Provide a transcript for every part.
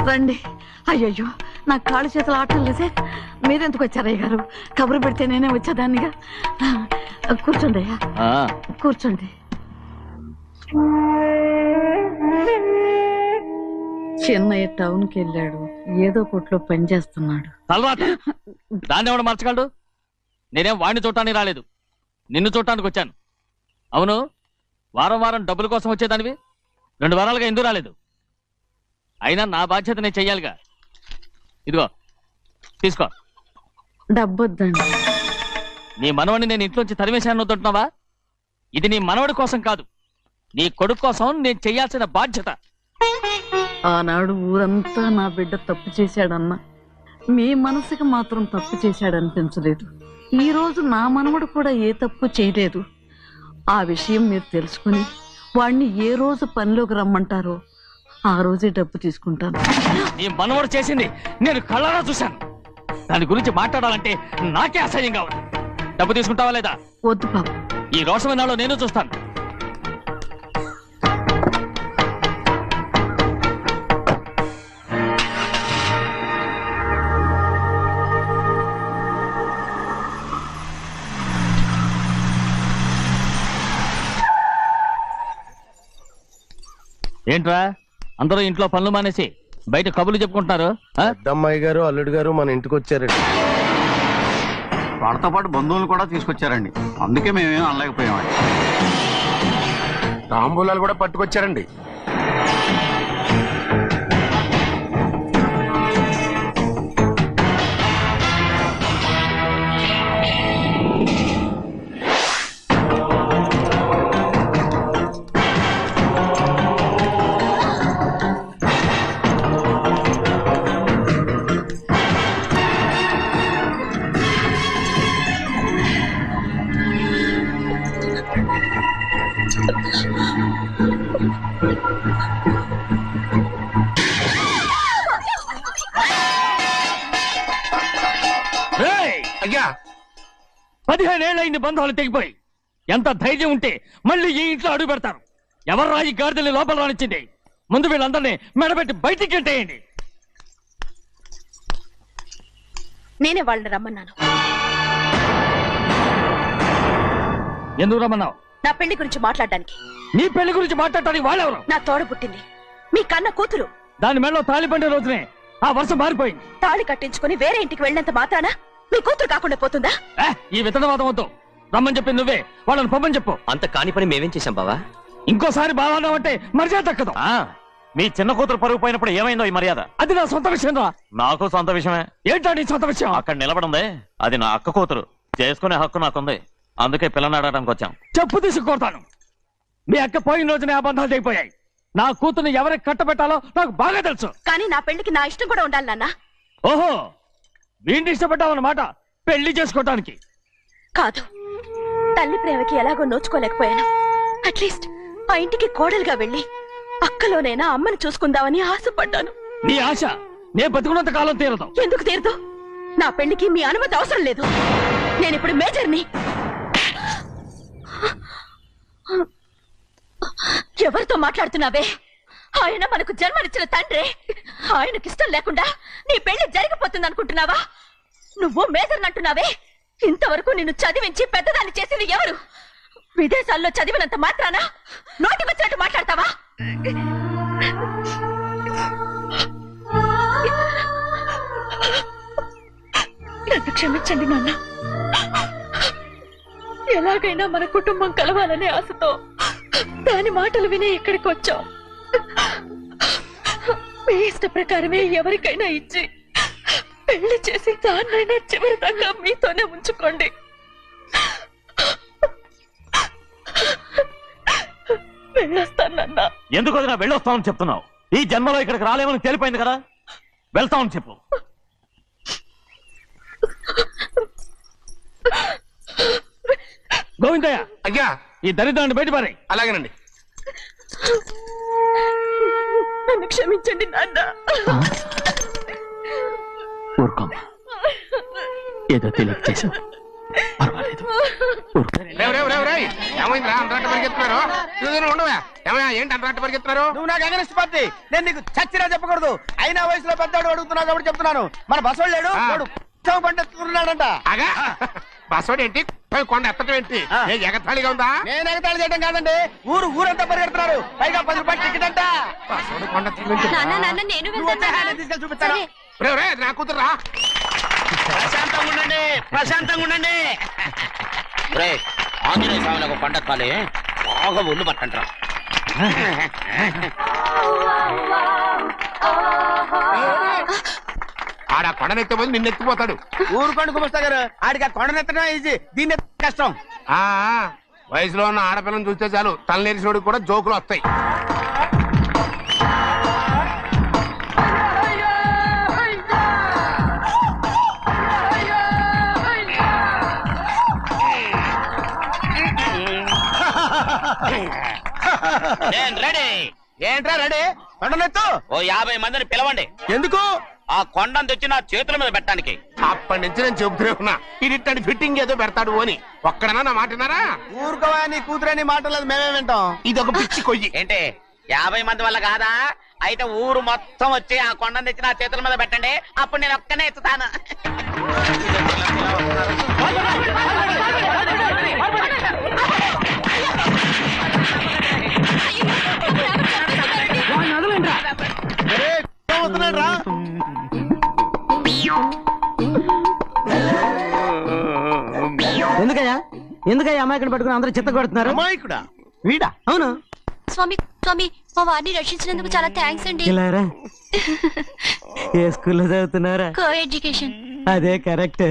రండి. అయ్యయ్యో నా కాళ్ళు చేతులు ఆటలు లేసే. మీరెందుకు వచ్చారయ్య గారు? కబురు పెడితే నేనే వచ్చేదాన్నిగా. కూర్చోండి అయ్యా, కూర్చోండి. చిన్నయ్య టౌన్కి వెళ్ళాడు, ఏదో కొట్లో పని చేస్తున్నాడు. దాన్ని ఎవడు మార్చగలడు? నేనేం వాడిని చూడటానికి రాలేదు, నిన్ను చూడటానికి వచ్చాను. అవును, వారం వారం డబ్బుల కోసం వచ్చేదానివి 2 వారాలుగా ఎందుకు రాలేదు? అయినా నా బాధ్యత నేను చెయ్యాలిగా. ఇదిగో తీసుకో. డబ్బొద్దండి. నీ మనవడిని నేను ఇంట్లోంచి తరిమేశాను వద్దంటున్నావా? ఇది నీ మనవడి కోసం కాదు, నీ కొడుకు కోసం నేను చెయ్యాల్సిన బాధ్యత. ఆనాడు ఊరంతా నా బిడ్డ తప్పు చేశాడన్నా, మీ మనసుకి మాత్రం తప్పు చేశాడనిపించలేదు. ఈ రోజు నా మనవడు కూడా ఏ తప్పు చేయలేదు. ఆ విషయం మీరు తెలుసుకుని వాడిని ఏ రోజు పనిలోకి రమ్మంటారో ఆ రోజే డబ్బు తీసుకుంటాను. నీ మనవడు చేసింది నేను కళ్ళారా చూశాను. దాని గురించి మాట్లాడాలంటే నాకే అసహ్యంగా ఉంది. డబ్బు తీసుకుంటావా లేదా? వద్దు బాబు, ఈ రోషమనాలో నేను చూస్తాను. ఏంట్రా అందరూ ఇంట్లో పనులు మానేసి బయట కబుర్లు చెప్పుకుంటున్నారు? పెద్దమ్మాయి గారు అల్లుడు గారు మన ఇంటికి వచ్చారండి. వాళ్ళతో పాటు బంధువులు కూడా తీసుకొచ్చారండి, అందుకే మేమేం అనలేకపోయామండి. తాంబూలాలు కూడా పట్టుకొచ్చారండి. అయ్యా, 15 ఏళ్ళైంది బంధాలు తెగిపోయి. ఎంత ధైర్యం ఉంటే మళ్ళీ ఈ ఇంట్లో అడుగు పెడతారు? ఎవరు రాయి గాడిదల్ని లోపల రానిచ్చింది? ముందు వీళ్ళందరినీ మెడబెట్టి బయటికి గెంటేయండి. నేనే వాళ్ళని రమ్మన్నాను. ఎందుకు రమ్మన్నావు? నా పెళ్లి గురించి మాట్లాడడానికి. నీ పెళ్లి గురించి మాట్లాడటానికి వాళ్ళెవరు? నా తోడ పుట్టింది, మీ కన్న కూతురు. దాని మెడలో తాళి పండే రోజునే ఆ వర్షం మారిపోయింది. తాళి కట్టించుకుని వేరే ఇంటికి వెళ్ళినంత మాత్రాన మీ కూతురు కాకుండా పోతుందా? ఈ విత్తనవాదం వద్దు. రమ్మని చెప్పి నువ్వే వాళ్ళని పంపని చెప్పు. అంత కాని పని మేమేం చేశాం బావా? ఇంకోసారి బాగా అంటే మర్యాద తక్కదు. మీ చిన్న కూతురు పరుగు పోయినప్పుడు ఏమైందో ఈ మర్యాద? అది నా సొంత విషయం రా. నాకు సొంత విషయమే. ఏంటో నీ సొంత విషయం? అక్కడ నిలబడింది అది నా అక్క కూతురు, చేసుకునే హక్కు నాకుంది. అందుకే పిల్లని అడగడానికి వచ్చాం. చెప్పు తీసుకొడతాను. మీ అక్క పోయిన రోజునే ఆ బంధాలు తెగిపోయాయి. నా కూతుర్ని ఎవరికి కట్టబెట్టాలో నాకు బాగా తెలుసు. కానీ నా పెళ్లికి నా ఇష్టం కూడా ఉండాలి నాన్న. ఓహో, వీడిని ఇష్టపడ్డావన్నమాట పెళ్లి చేసుకోవటానికి? కాదు, తల్లి ప్రేమకి ఎలాగో నోచుకోలేకపోయాను. అట్లీస్ట్ ఆ ఇంటికి కోడలుగా వెళ్ళి అక్కలోనైనా అమ్మని చూసుకుందామని ఆశపడ్డాను. నీ ఆశ నే బతుకున్నంత కాలం తీరదు. ఎందుకు తీరదు? నా పెళ్లికి మీ అనుమతి అవసరం లేదు. నేనిప్పుడు మేజర్ని. ఎవరితో మాట్లాడుతున్నావే? ఆయన మనకు జన్మనిచ్చిన తండ్రి. ఆయనకిష్టం లేకుండా నీ పెళ్లి జరిగిపోతుంది అనుకుంటున్నావా? నువ్వు మేజర్ అంటున్నావే. ఇంతవరకు నిన్ను చదివించి పెద్దదాన్ని చేసింది ఎవరు? విదేశాల్లో చదివినంత మాత్రాన నోటికొచ్చినట్టు మాట్లాడతావా? నన్ను క్షమించండి నాన్న. ఎలాగైనా మన కుటుంబం కలవాలనే ఆశతో దాని మాటలు వినే ఇక్కడికి వచ్చాం. మీ ఇష్ట ప్రకారమే ఎవరికైనా ఇచ్చి పెళ్లి చేసి దాన్నైనా చివరి దాకా మీతోనే ఉంచుకోండి. వెళ్ళొస్తానన్నా. ఎందుకు వదినా వెళ్ళొస్తామని చెప్తున్నావు? ఈ జన్మలో ఇక్కడికి రాలేమని తెలిపోయింది కదా, వెళ్తామని చెప్పు. గోవిందయ్య, అయ్యా ఈ దరిద్రాన్ని బయటపడే. అలాగేనండి. నన్ను క్షమించండి నాన్న. ఊరుకోమ్మా, ఏదో తెలియక చేశావు, పర్వాలేదు. లేదు. ఏమైందిరా అంతరాట పరిగెత్తున్నారు? ఉండవా ఏమయ్యా, ఏంటి అంతరాట పరిగెత్తున్నారు? నువ్వు నాకు అగనిస్ట్ పార్టీ, నేను నీకు చచ్చినా చెప్పకూడదు. అయినా వయసులో పెద్దవాడు అడుగుతున్నావు కాబట్టి చెప్తున్నాను. మన బసవాడు లేడు, వాడు పండుతున్నాడంట. అగా బస్సోడు ఏంటి, కొండ ఎత్తడం ఏంటి? ఏ ఎగతాళిగా ఉందా? నేను ఎగతాళి చేయడం కాదండి, ఊరంతా పరిగెడుతున్నారు. పైగా 10 రూపాయలు టికెట్ అంట. బస్సోడు కొండ ఎత్తడం ఏంటి? నేను నువ్వు వచ్చే ఆయన తీసుకెళ్ళి చూపిస్తాను. రేయ్, నా కూతురురా. ప్రశాంతంగా ఉండండి. ఆంజనేయ స్వామికి ఒక పండగ కాలే బాగా ఒళ్ళు పట్టంటారా. ఆడ కొండనెత్తే పోయి నిన్నెత్తిపోతాడు. ఊరుకోండి కుమస్తా గారు, ఆడికి ఆ కొండనెత్తడం ఈజీ, దీన్ని ఎత్తడం కష్టం. ఆ వయసులో ఉన్న ఆడపిల్లని చూస్తే చాలు తలనేరిసినోడికి కూడా జోకులు వస్తాయి. నేను రెడీ. ఏంట్రా రెడీ? కొండనెత్తు. ఓ 50 మందిని పిలవండి. ఎందుకు? ఆ కొండను తెచ్చి నా చేతుల మీద పెట్టడానికి. అప్పటి నుంచి నేను చెబుతూనే ఉన్నా, ఇది ఫిట్టింగ్ ఏదో పెడతాడు అని. ఒక్కడనా నా మాట విన్నారా? ఊరుకోవా, నీ కూతురని మాటలేదు మేమే వింటాం. ఇది ఒక పిచ్చి కొయ్యి. ఏంటి 50 మంది వల్ల కాదా? అయితే ఊరు మొత్తం వచ్చి ఆ కొండను తెచ్చి నా చేతుల మీద పెట్టండి, అప్పుడు నేను ఒక్కనే ఎత్తుతాను. ఎందుకయ్యా అమాయకుని పట్టుకుని అందరూ చిత్త కొడుతున్నారు? అమాయకుడా? వీడా? అవును. స్వామి స్వామి, మా వారిని రక్షించినందుకు చాలా థ్యాంక్స్ అండి. ఇలారా ఏ స్కూల్లో చదువుతున్నారా? Co education. అదే కరెక్ట్.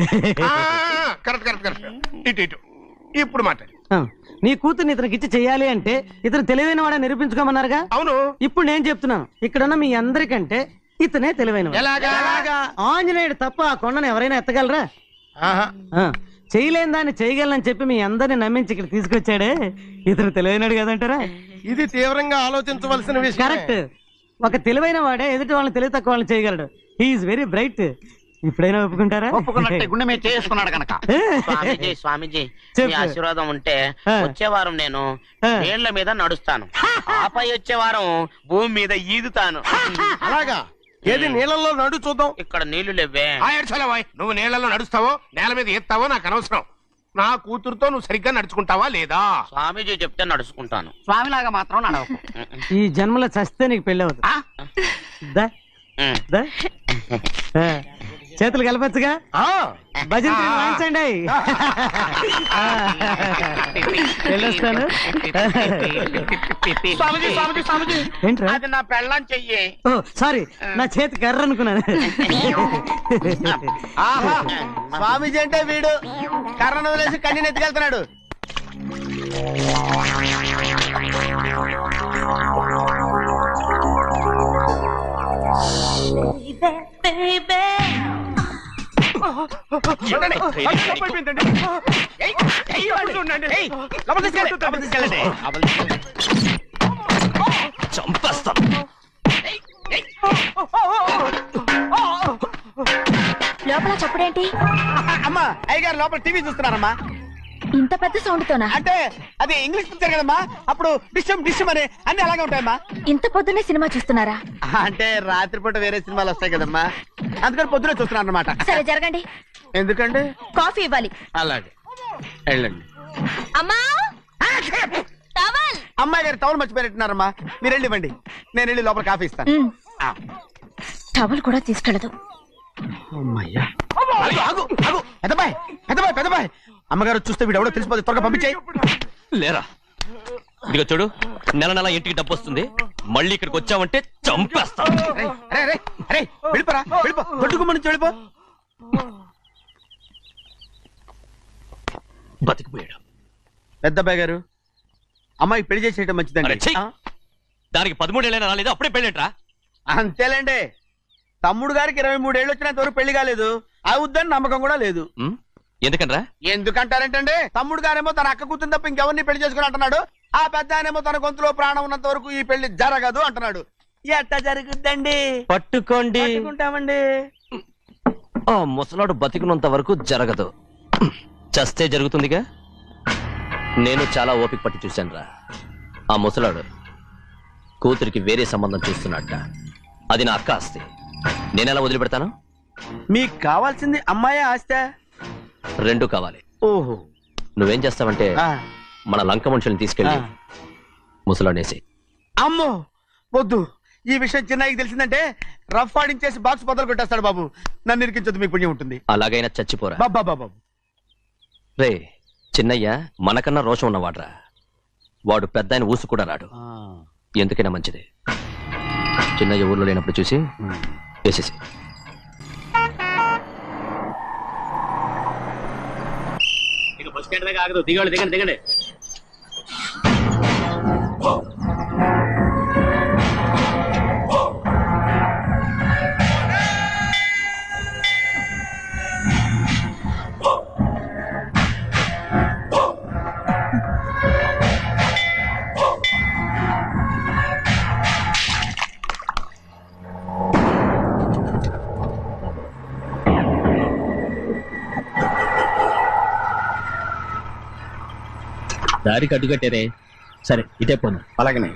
కరెక్ట్. ఇటు ఇప్పుడు మాట్లాడు. నీ కూతుర్ని ఇతనికి ఇచ్చి చెయ్యాలి అంటే ఇతను తెలివైన వాడని నిరూపించుకోమన్నారుగా. అవును, ఇప్పుడు నేను చెప్తున్నాను, ఇక్కడున్న మీ అందరికంటే ఇతనే తెలివైన. ఆంజనేయుడు తప్ప ఆ కొండను ఎవరైనా ఎత్తగలరా? చేయలేని దాన్ని చేయగలనని చెప్పి మీ అందరిని నమ్మించి ఇక్కడ తీసుకొచ్చాడే, ఇతను తెలివైనడు కదంటారా? ఇది తీవ్రంగా ఆలోచించవలసిన విషయం. కరెక్ట్. ఒక తెలివైన వాడే ఎదుటి వాళ్ళని తెలివి తక్కువ వాళ్ళని చేయగలడు. He is very bright. ఇప్పుడైనా ఒప్పుకుంటారా? ఒప్పుకున్నట్టే, గుండె మీద చేసుకున్నాడు కనుక. స్వామీజీ మీ ఆశీర్వాదం ఉంటే వచ్చే వారం నేను నీళ్ల మీద నడుస్తాను, ఆపై వచ్చే వారం భూమి మీద ఈదుతాను. అలాగా? ఏది నీళ్ళల్లో నడు చూద్దాం. ఇక్కడ నీళ్లు లేవే. నువ్వు నీళ్ళలో నడుస్తావో నేల మీద ఎత్తావో నాకు అనవసరం. నా కూతురుతో నువ్వు సరిగ్గా నడుచుకుంటావా లేదా? స్వామీజీ చెప్తే నడుచుకుంటాను, స్వామిలాగా మాత్రం నడవకు. ఈ జన్మలో చస్తే నీకు పెళ్ళి అవుతుంది. చేతులు కలపచ్చుగా, భజన వాయించండి. వెళ్ళొస్తాను. ఏంట్రా? అది నా పెళ్ళం చెయ్యి. ఓ సారీ, నా చేతి కర్ర అనుకున్నాను. స్వామీజీ అంటే వీడు కర్రను వదిలేసి కన్నీని ఎత్తుకెళ్తున్నాడు. చంపేస్తాను. లోపల చప్పుడేంటి? అమ్మా, అయ్యగారు లోపల టీవీ చూస్తున్నారమ్మా. ఇంత పెద్ద సౌండ్ తోనా? అంటే అది ఇంగ్లీష్ పిక్చర్ కదమ్మా, అప్పుడు డిషం అని అన్ని అలాగే ఉంటాయమ్మా. ఇంత పొద్దున్నే సినిమా చూస్తున్నారా? అంటే రాత్రిపూట వేరే సినిమాలు వస్తాయి కదమ్మా, అందుకని పొద్దునే చూస్తున్నాను అన్నమాట. సరే జరగండి. ఎందుకండి? కాఫీ ఇవ్వాలి. అలాగే వెళ్ళండి. అమ్మా, టవల్. అమ్మాయి గారు టవల్ మర్చిపోయినట్టున్నారమ్మా, మీరు వెళ్ళి ఇవ్వండి, నేను వెళ్ళి లోపల కాఫీ ఇస్తాను. టవల్ కూడా తీసుకెళ్ళదు. అమ్మయ్యా, పెద్దబాయ్ అమ్మగారు చూస్తే వీడు ఎవడో తెలిసిపోతే త్వరగా పంపించాయి. లేరా, ఇదిగో చూడు, నెల ఇంటికి డబ్బు వస్తుంది, మళ్ళీ ఇక్కడికి వచ్చావంటే చంపేస్తా. వెళ్ళిపోరా, వెళ్ళిపో, దొడ్డుకుమ్మ నుంచి వెళ్ళిపో. బతికిపోయాడు. పెద్దబాయ్ గారు, అమ్మాయి పెళ్లి చేసేయటం అరే, మంచిదండి. ఛీ! దానికి 13 ఏళ్ళైనా రాలేదు, అప్పుడే పెళ్ళేంట్రా? అంతేలేండి, తమ్ముడు గారికి 23 ఏళ్ళు వచ్చినంత వరకు పెళ్లి కాలేదు, అవుద్దని నమ్మకం కూడా లేదు. ఎందుకనరా? ఎందుకంటారేంటండి, తమ్ముడు గారేమో తన అక్క కూతురు తప్ప ఇంకెవరిని పెళ్లి చేసుకుని అంటున్నాడు, ఆ పెద్ద ఆయనేమో తన గొంతులో ప్రాణం ఉన్నంత వరకు ఈ పెళ్లి జరగదు అంటున్నాడు. ఎట్టా జరుగుద్దండి? పట్టుకోండి. పట్టుకుంటామండి. ఆ ముసలాడు బతికినంత వరకు జరగదు. చస్తే జరుగుతుందిగా. నేను చాలా ఓపిక పట్టి చూశానురా. ఆ ముసలాడు కూతురికి వేరే సంబంధం చూస్తున్నట్ట. అది నా అక్క ఆస్తి. నేనెలా వదిలిపెడతాను? మీకు కావాల్సింది అమ్మాయి ఆస్తా? రెండు కావాలి. ఓహో. నువ్వేం చేస్తావంటే మన లంక మనుషుల్ని తీసుకెళ్ళి ముసలాడేసి. అమ్మో వద్దు, ఈ విషయం చిన్నయ్యకి తెలిసిందంటే రఫ్ ఆడించేసి బాక్స్ బదులు కొట్టేస్తాడు బాబు. నన్ను ఇరికించదు, మీకు పుణ్యం ఉంటుంది. అలాగైనా చచ్చిపోరా. బాబా బాబు రే చిన్నయ్య మనకన్నా రోషం ఉన్నవాడ్రా. వాడు పెద్ద ఆయన ఊసు కూడా రాడు. ఎందుకైనా మంచిది చిన్నయ్య ఊర్లో లేనప్పుడు చూసి వేసేసి. దిగండి దిగండి దిగండి. దారికి అడ్డుకట్టారే. సరే ఇటే పోను. అలాగనే.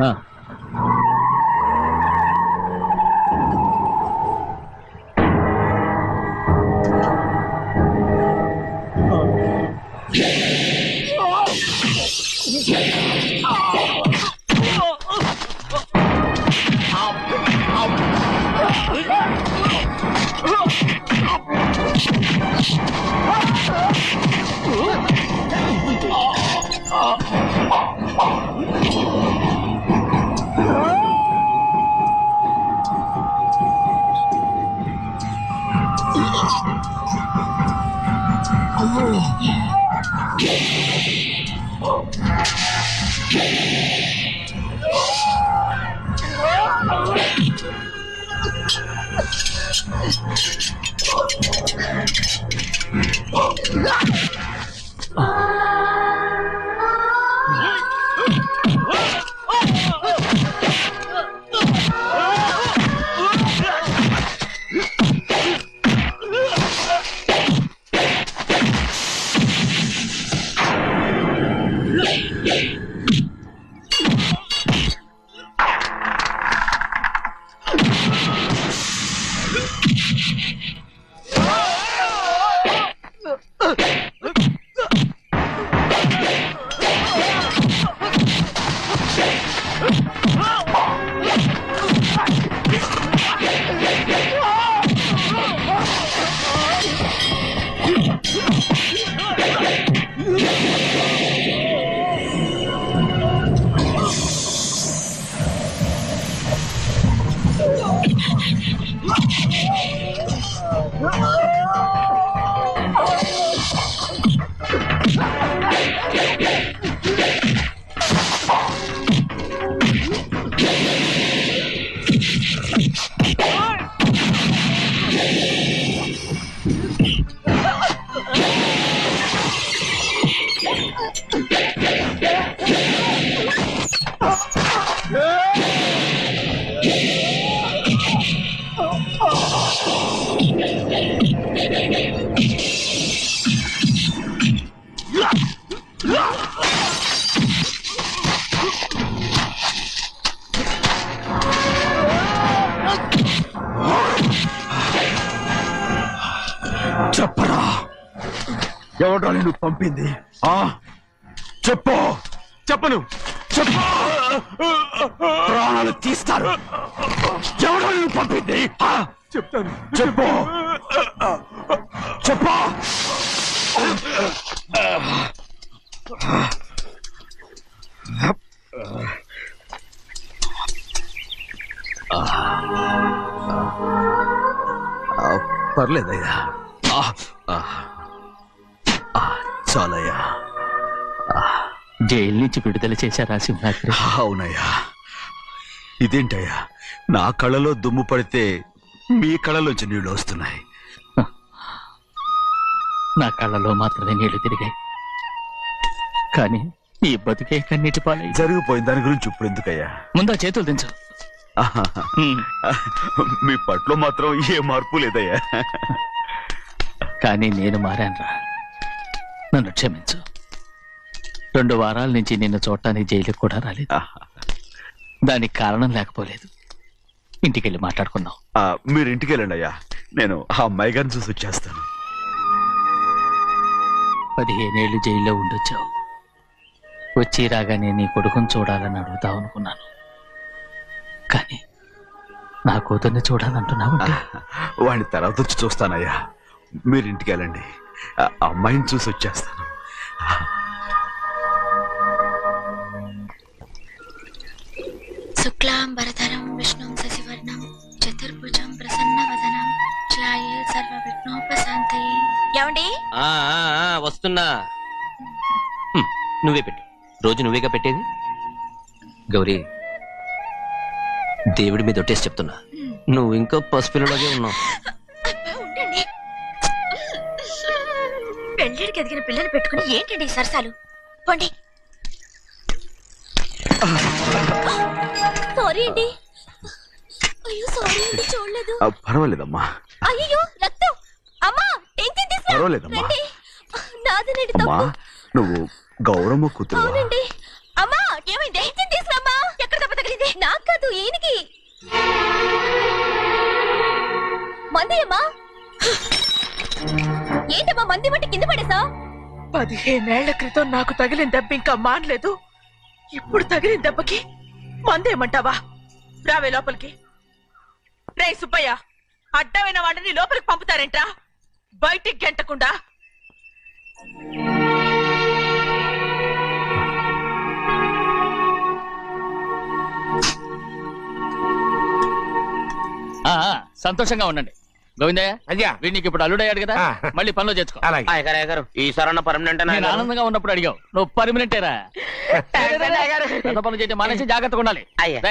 చెప్పరా, ఎవడో నిన్ను పంపింది? చెప్పు. చెప్పను. చెప్పు, ప్రాణాలు తీస్తారు. ఎవడో నిన్ను పంపింది? చెప్తాను. చెప్పు. చెప్పు. పర్లేదయ్యా, చాలయ్యా. జైలు నుంచి విడుదల చేశారా సింహాద్రి? అవునయ్యా. ఇదేంటయ్యా, నా కళ్ళలో దుమ్ము పడితే మీ కళ్ళలోంచి నీళ్లు వస్తున్నాయి. నా కళ్ళలో మాత్రమే నీళ్లు తిరిగాయి, కానీ నీ బతుకే కన్నీటి పాలై. జరిగిపోయిన దాని గురించి ఇప్పుడు ఎందుకయ్యా? ముందా చేతులు దించు. మీ పట్లో మాత్రం ఏ మార్పు లేదయ్యా. కానీ నేను మారానురా. నన్ను క్షమించు. 2 వారాల నుంచి నిన్ను చూడటానికి జైలుకి కూడా రాలేదు. దానికి కారణం లేకపోలేదు. ఇంటికెళ్ళి మాట్లాడుకుందాం. మీరు ఇంటికి వెళ్ళండి అయ్యా, నేను ఆ అమ్మాయి గారిని చూసి వచ్చేస్తాను. 15 ఏళ్ళు జైల్లో ఉండొచ్చావు. వచ్చి రాగానే నీ కొడుకుని చూడాలని అడుగుతావు అనుకున్నాను. కానీ నా కూతుర్ని చూడాలంటున్నావు. వాడిని తర్వాత వచ్చి చూస్తానయ్యా, మీరు ఇంటికి వెళ్ళండి. ఆ అమ్మాయిని చూసి వచ్చేస్తాను. శుక్లాంబరధరం విష్ణుం శశివర్ణం చతుర్భుజం ప్రసన్నవదనం ధ్యాయే సర్వవిఘ్నోపశాంతయే. ఏమండి? వస్తున్నా. నువ్వే పెట్టు. రోజు నువ్వేగా పెట్టేది. గౌరీ, దేవుడి మీద ఒట్టేసి చెప్తున్నా, నువ్వు ఇంకా పసిపిల్లలాగే ఉన్నావు. ఉండండి. పెళ్ళిడికి ఎదిగిన పిల్లని పెట్టుకుని ఏంటండి ఈ సరసాలు? పోండి. సారీ అండి. అయ్యో సారీ అండి, చూడలేదు. పర్వాలేదమ్మా. అయ్యో రక్తం. అమ్మా టెన్షన్ తీసుకురా. పర్వాలేదమ్మా. నాదనండి అమ్మా, తప్పు. నువ్వు గౌరమ్మ కూతురు. అవునండి. అమ్మా ఏమైంది? టెన్షన్ తీసుకురామ్మా. ఎక్కడ దెబ్బ తగిలింది? నాకు కాదు, ఈయనకి. మంది అమ్మా. ఏంటమ్మా మంది బట్టి కింద పడేసా? 15 ఏళ్ల క్రితం నాకు తగిలిన దెబ్బ ఇంకా మానలేదు. ఇప్పుడు తగిలిన దెబ్బకి మందేమంటావా? రావే లోపలికి. రే సుబ్బయ్య, అడ్డమైన వాడిని లోపలికి పంపుతారేంట్రా? బయటికి గెంటకుండా. సంతోషంగా ఉండండి. గోవిందయ్య, అయ్యా వీడికి ఇప్పుడు అల్లుడయ్యాడు కదా, మళ్ళీ పనిలో చేర్చుకో. ఈసారన్న పర్మనెంట్. నేను ఆనందంగా ఉన్నప్పుడు అడిగావు, నువ్వు పర్మనెంటేరా. పెద్ద పనులు చేయడం మానేసి జాగ్రత్తగా ఉండాలి.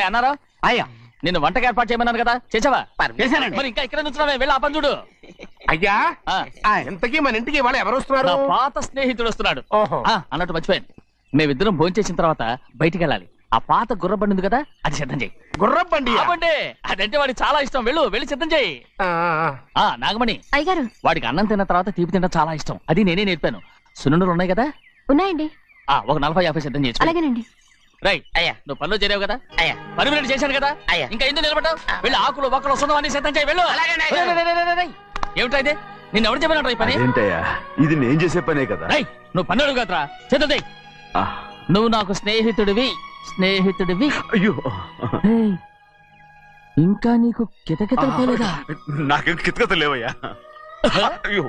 అన్నారా? అయ్యా, నిన్ను వంటకి ఏర్పాటు చేయమన్నాను కదా, చేసావా? మరి ఇంకా ఇక్కడ నుంచున్నావే, వెళ్ళి ఆ పని చూడు. అయ్యా ఇంతకీ మన ఇంటికి వాళ్ళు ఎవరు వస్తున్నారు? నా పాత స్నేహితుడు వస్తున్నాడు. ఓహో. అన్నట్టు మర్చిపోయాను, మేమిద్దరం భోంచేసిన తర్వాత బయటికి వెళ్ళాలి. ఆ పాత గుర్రబండి ఉంది కదా, అది సిద్ధం చేయి. గుర్రబండి? అదంటే వాడికి చాలా ఇష్టం. వెళ్ళి సిద్ధం చేయి. నాగమణి, అయ్యగారు, వాడికి అన్నం తిన్న తర్వాత తీపి తినడం చాలా ఇష్టం. అది నేనే నేర్పాను. సున్నుండలు ఉన్నాయి కదా? ఉన్నాయండి. ఒక 40-50 సిద్ధం చేసి. అలాగేనండి. రైట్ అయ్యా, నువ్వు పనిలో చేరావు కదా, పర్మనెంట్ చేశాను కదా, ఇంకా ఎందుకు నిలబడ్డావు? వెళ్ళి ఆకులు బొక్కలు వస్తుందో అన్ని సిద్ధం చేయి. వెళ్ళు. ఏమిటా ఇది? నిన్ను ఎవరు చెప్పినట్టు ఈ పని? ఏంటయ్యా, ఇది నేను చేసే పనే కదా. నువ్వు పని అడుగు కదరా, సిద్ధం చేయి. నువ్వు నాకు స్నేహితుడివి. అయ్యో, ఇంకా నీకు కితకితలు పోలేదా? నాకేం కితకత లేవయ్యా. అయ్యో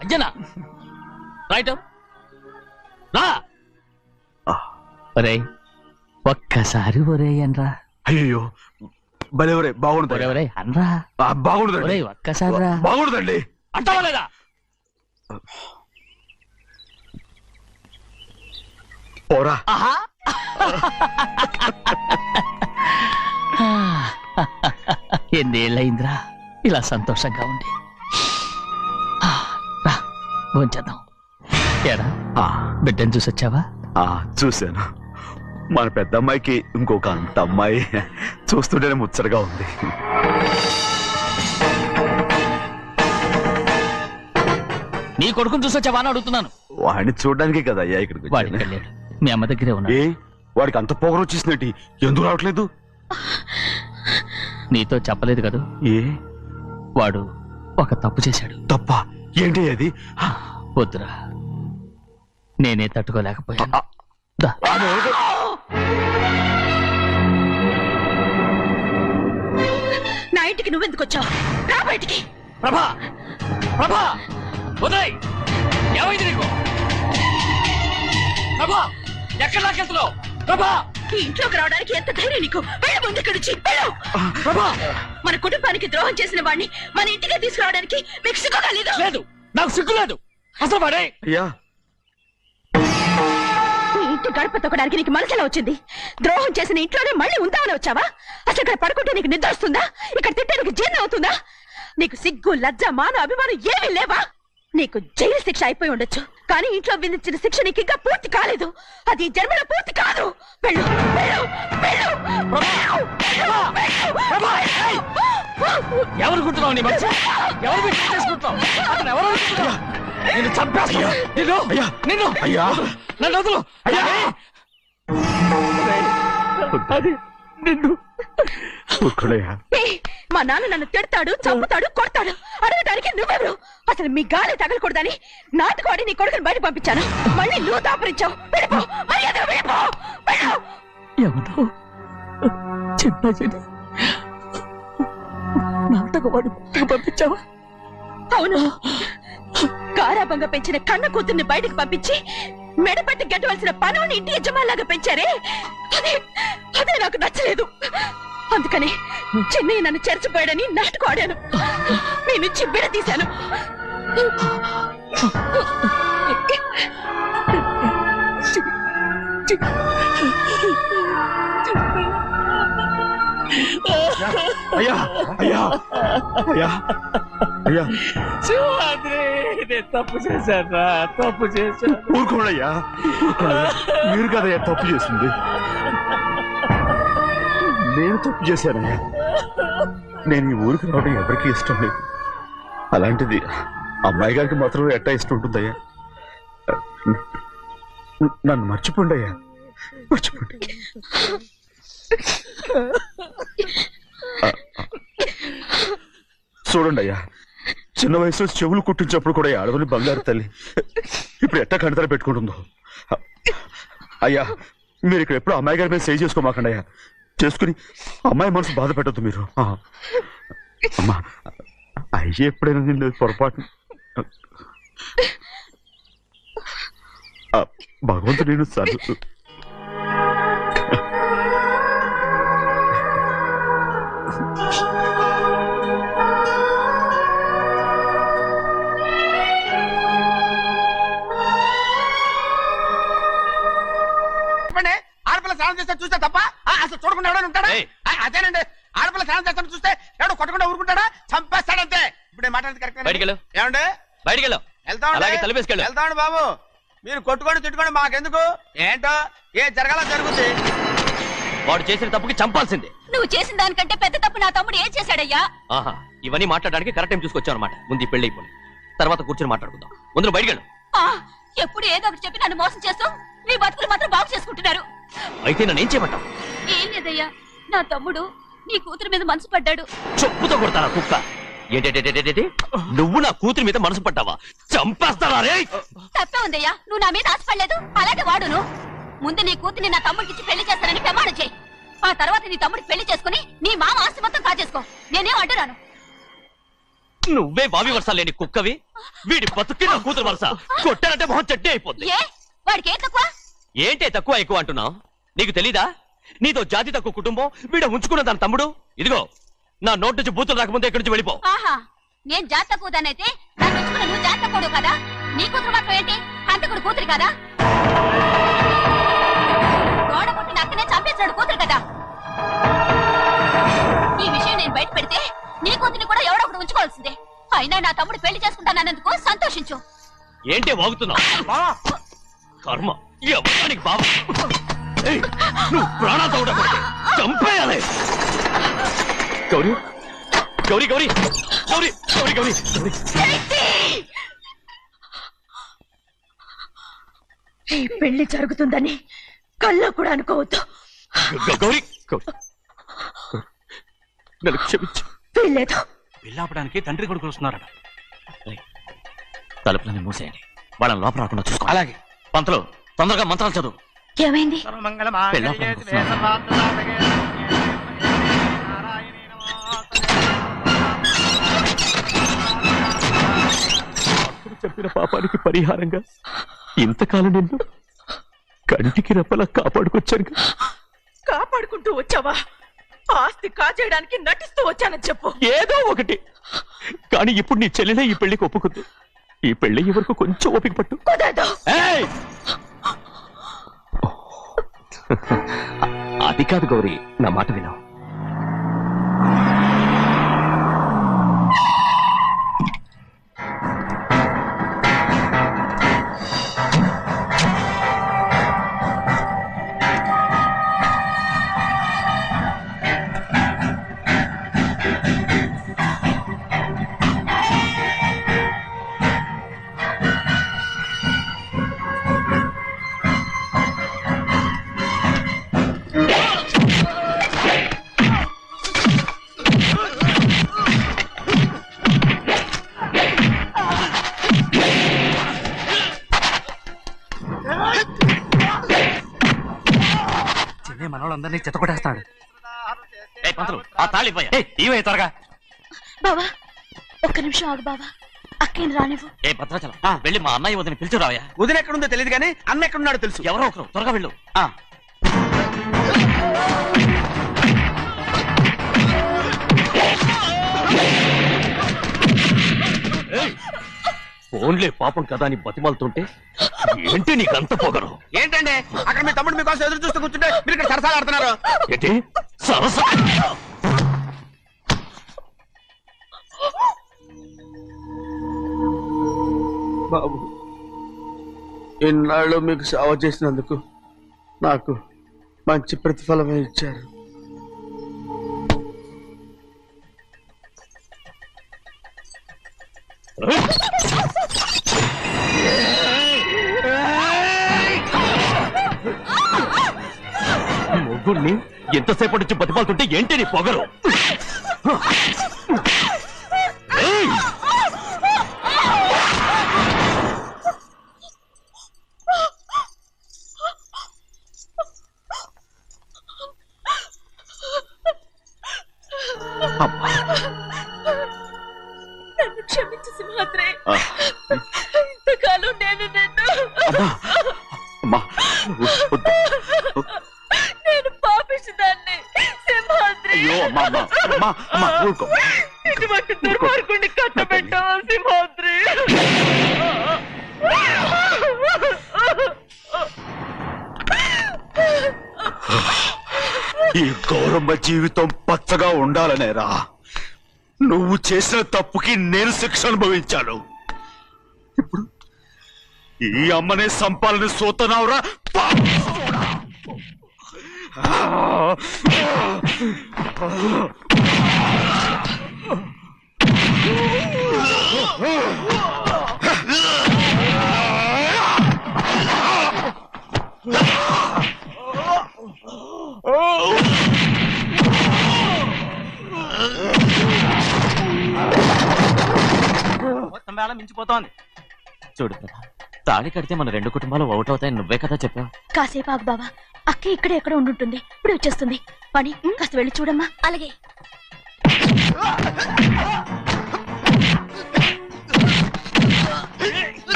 అంజనా, రైట్ రా. ఒరేయ్, ఒక్కసారి ఒరేయ్ అనరా. అయ్యో భలే బాగుంటుంది. ఒరేయ్ అనరా. బాగుంటుంది. ఒక్కసారి రా. బాగుంటుందండి. అంటావా లేదా? పోరా. ఎన్నేళ్ళయిందిరా ఇలా సంతోషంగా ఉండి. భోంచేద్దాం. ఏరా, బిడ్డను చూసొచ్చావా? చూశాను. మన పెద్ద అమ్మాయికి ఇంకొక అంత అమ్మాయి చూస్తుంటేనే ముచ్చటగా ఉంది. నీ కొడుకుని చూసొచ్చావా అని అడుగుతున్నాను. వాడిని చూడడానికి కదా అయ్యా ఇక్కడికి. వాడికి వెళ్ళాడు, మీ అమ్మ దగ్గరే ఉన్నా. వాడికి అంత పొగరు వచ్చేసినట్టు ఎందుకు రావట్లేదు? నీతో చెప్పలేదు కదా. వాడు ఒక తప్పు చేశాడు. తప్ప? ఏంటి అది? వద్దురా, నేనే తట్టుకోలేకపోయాను. నా ఇంటికి నువ్వెందుకు వచ్చావు? రా బయటికి. ప్రభా, ఉదయ్, ఏమైంది నీకు? ప్రభా, ఎక్కడ నాకెళ్తున్నావు? ప్రభా, ఈ ఇంట్లోకి రావడానికి ఎంత ధైర్యం నీకు? వెళ్ళి ముందు ఇక్కడి నుంచి వెళ్ళు. మన కుటుంబానికి ద్రోహం చేసిన వాడిని మన ఇంటికి తీసుకురావడానికి మీకు సిగ్గు కాలేదు? లేదు, నాకు సిగ్గు లేదు. అసలు వాడే ఈ ఇంటి గడప తొక్కడానికి నీకు మనసులో వచ్చింది. ద్రోహం చేసిన ఇంట్లోనే మళ్ళీ ఉందామని వచ్చావా? అసలు ఇక్కడ పడుకుంటే నీకు నిద్ర వస్తుందా? ఇక్కడ తింటే నీకు జీర్ణం అవుతుందా? నీకు సిగ్గు, లజ్జ, మాన, అభిమానం ఏమీ లేవా? నీకు జైలు శిక్ష అయిపోయి ఉండొచ్చు, కానీ ఇంట్లో విధించిన శిక్ష నీకు ఇంకా పూర్తి కాలేదు. అది జన్మలో పూర్తి కాదు. వెళ్ళు, వెళ్ళు, వెళ్ళు, వెళ్ళు, వెళ్ళు, వెళ్ళు. ఎవరుకుంటున్నావు నీ మంచి ఎవరు పెళ్లి చేసుకుంటున్నావు అతను ఎవరు అనుకుంటున్నావు? నిన్ను చంపేస్తా నిన్ను నన్ను వదులు అది నిన్ను మా నాన్న నన్ను తిడతాడు చంపుతాడు కొడతాడు అడగడానికి నువ్వెవరు అసలు మీ గాలి తగలకూడదని నాటుకోడి నీ కొడుకుని బయట పంపించాను మళ్ళీ నువ్వు దాపరించావు వెళ్ళిపో మర్యాదగా వెళ్ళిపో వెళ్ళు. ఎవరు చిన్న నాటకవాడు పంపించావా? అవును గారాబంగా పెంచిన కన్న కూతుర్ని బయటకు పంపించి మెడపట్టి గెట్టవలసిన పనుల్ని ఇంటి యజమానిలాగా పెంచారే అదే నాకు నచ్చలేదు. అందుకని చెన్నై నన్ను చెరచిపోయాడని నాటకం ఆడాను మీ నుంచి విడదీశాను. అయ్యా అయ్యా అయ్యా అయ్యా తప్పు చేశాను తప్పు చేశాను. ఊరుకోడయ్యా మీరు కదయ్యా తప్పు చేసింది. నేను తప్పు చేశానయ్యా. నేను ఈ ఊరికి రావడం ఎవరికీ ఇష్టం లేదు. అలాంటిది అమ్మాయి గారికి మాత్రం ఎట్టా ఇష్టం ఉంటుందయ్యా. నన్ను మర్చిపోండి అయ్యా మర్చిపోండి. చూడండి అయ్యా చిన్న వయసులో చెవులు కుట్టించినప్పుడు కూడా ఆడవని బంగారు తల్లి ఇప్పుడు ఎట్టా కణితర పెట్టుకుంటుందో. అయ్యా మీరు ఇక్కడ ఎప్పుడు అమ్మాయి గారి మీద సేవ్ చేసుకోమాకండి అయ్యా. చేసుకుని అమ్మాయి మనసు బాధ పెట్టద్దు మీరు. అమ్మా అయ్యే ఎప్పుడైనా నేను పొరపాటు భగవంతుడు నేను సార్ ఆడపిల్ల స్నానం చేస్తే చూస్తే తప్ప అసలు చూడకుండా ఎవడో ఉంటాడా? అదేనండి ఆడపిల్ల స్నానం చేస్తాను చూస్తే ఎవడో కొట్టకుండా ఊరుకుంటాడా? చంపేస్తాడంతే. ఇప్పుడు మాట్లాడేది కరెక్ట్ ఏమండి? వెళ్తామండి బాబు. మీరు కొట్టుకొని తిట్టుకొని మాకెందుకు? ఏంటో ఏ జరగాల జరుగుతుంది. వాడు చేసిన తప్పుకి చంపాల్సిందే. నువ్వు చేసిన దానికంటే పెద్ద తప్పు నా తమ్ముడు ఏం చేశాడయ్యా? ఆహా ఇవన్నీ మాట్లాడడానికి కరెక్ట్ టైం చూసుకొచ్చావు అనమాట. ముందు ఈ పెళ్లి అయిపోయి తర్వాత కూర్చొని మాట్లాడుకుందాం. ముందు బయటకెళ్ళు. ఎప్పుడు ఏదో ఒకటి చెప్పి నన్ను మోసం చేస్తూ మీ బతుకులు మాత్రం బాగు చేసుకుంటున్నారు. అయితే నన్ను ఏం చేయమంటావు? ఏం లేదయ్యా నా తమ్ముడు నీ కూతురు మీద మనసు పడ్డాడు. చెప్పుతో కొడతారా కుక్క? ఏంటంటే నువ్వు నా కూతురి మీద మనసు పడ్డావా? చంపేస్తావా రే? తప్పే ఉందయ్యా నువ్వు నా మీద ఆశపడలేదు అలాగే వాడును. ముందు నీ కూతుర్ని నా తమ్ముడికి పెళ్లి చేస్తానని ప్రమాణం చేయి. ఆ తర్వాత నీ తమ్ముడికి పెళ్లి చేసుకుని నీ మామ ఆస్తి మొత్తం కాజేసుకో. నేనేం అడ్డురాను. నువ్వే బావి వరుస లేని కుక్కవి. వీడి బతుక్కి నా కూతురు వరుస కొట్టానంటే మొహం చెట్టే అయిపోద్ది. వాడికి ఏం తక్కువ? ఏంటే తక్కువ ఎక్కువ అంటున్నావు? నీకు తెలీదా? నీతో జాతి తక్కువ కుటుంబం వీడ ఉంచుకున్న దాని తమ్ముడు. ఇదిగో నా నోటి నుంచి బూతులు రాకముందే ఇక్కడి నుంచి వెళ్ళిపో. ఆహా నేను జాత కూదనైతే నన్ను ఉంచుకున్న నువ్వు జాత కూడు కదా. నీ కూతురు మాత్రం ఏంటి అంతకుడు కూతురు కదా. గోడ పుట్టిన అక్కనే చంపేశాడు కూతురు కదా. ఈ విషయం నేను బయట పెడితే నీ కూతురిని కూడా ఎవడో ఒకటి ఉంచుకోవాల్సిందే. అయినా నా తమ్ముడు పెళ్లి చేసుకుంటానన్నందుకు సంతోషించు. ఏంటే వాగుతున్నావు? కర్మ ఎవరికి బాబు నువ్వు ప్రాణాలతో ఉండకూడదు. చంపేయాలి. గౌరీ గౌరీ గౌరీ గౌరీ గౌరీ గౌరీ ఈ పెళ్లి జరుగుతుందని కల్లో కూడా అనుకోవద్దు. గౌరీ గౌరీ నన్ను క్షమించు. వీల్లేదు. పెళ్ళాపడానికి తండ్రి కొడుకులు వస్తున్నారట. తలుపులని మూసేయండి. వాళ్ళని లోపల రాకుండా చూసుకో. అలాగే. పంతులు తొందరగా మంత్రాలు చదువు. ఏమైంది? చెప్పిన పాపానికి పరిహారంగా ఇంతకాలం నిన్ను కంటికి రెప్పలా కాపాడుకొచ్చాను. కాపాడుకుంటూ వచ్చావా? ఆస్తి కాజేయడానికి నటిస్తూ వచ్చానని చెప్పు. ఏదో ఒకటి. కానీ ఇప్పుడు నీ చెల్లెలే ఈ పెళ్లికి ఒప్పుకుంది. ఈ పెళ్లి వరకు కొంచెం ఓపిక పట్టు. అది కాదు గౌరీ, నా మాట విను. మనందరినీ చిత్తకొట్టేస్తాడు. పంతులు ఆ తాళి ఇవే త్వరగా. బావా ఒక్క నిమిషం ఆగు బావా, అక్కేం రానివ్వు. ఏ భద్రాచలం వెళ్ళి మా అన్నయ్య వదిన పిలిచిరావయ్యా. వదిన ఎక్కడుందో తెలియదు కానీ అన్న ఎక్కడున్నాడో తెలుసు. ఎవరో ఒకరు త్వరగా వెళ్ళు. ఫోన్లే పాపం కదా అని బతిమాలుతుంటే ఏంటి నీకంత పొగరు? ఏంటండి అక్కడ మీ తమ్ముడు మీకోసం ఎదురు చూస్తూ కూర్చుంటే మీరు ఇక్కడ సరసాలు ఆడుతున్నారు. ఏంటి సరస? బాబు, ఇన్నాళ్ళు మీకు సేవ చేసినందుకు నాకు మంచి ప్రతిఫలమే ఇచ్చారు. మొగ్గుణ్ణి ఎంతసేపటి నుంచి బతిమాలుతుంటే ఏంటి నీ పొగరు? నన్ను క్షమించు సింహాద్రి, ఇంతకాలం నేను నేను పాపిస్తుందాన్ని సింహాద్రి. ఇటువంటి దుర్మార్గుడిని కట్టబెట్టావా సింహాద్రి? ఈ గౌరమ్మ జీవితం పచ్చగా ఉండాలనేరా నువ్వు చేసిన తప్పుకి నేను శిక్ష అనుభవించాను. ఇప్పుడు ఈ అమ్మనే సంపాలని సోతనావురా. మొత్తం వేళ మించిపోతోంది. చూడు తాళి కడితే మన రెండు కుటుంబాలు అవుట్ అవుతాయని నువ్వే కదా చెప్పావు. కాసేపు ఆగు బావా, అక్క ఇక్కడే ఎక్కడ ఉండుంటుంది, ఇప్పుడు వచ్చేస్తుంది. పని కాస్త వెళ్ళి చూడమ్మా. అలాగే.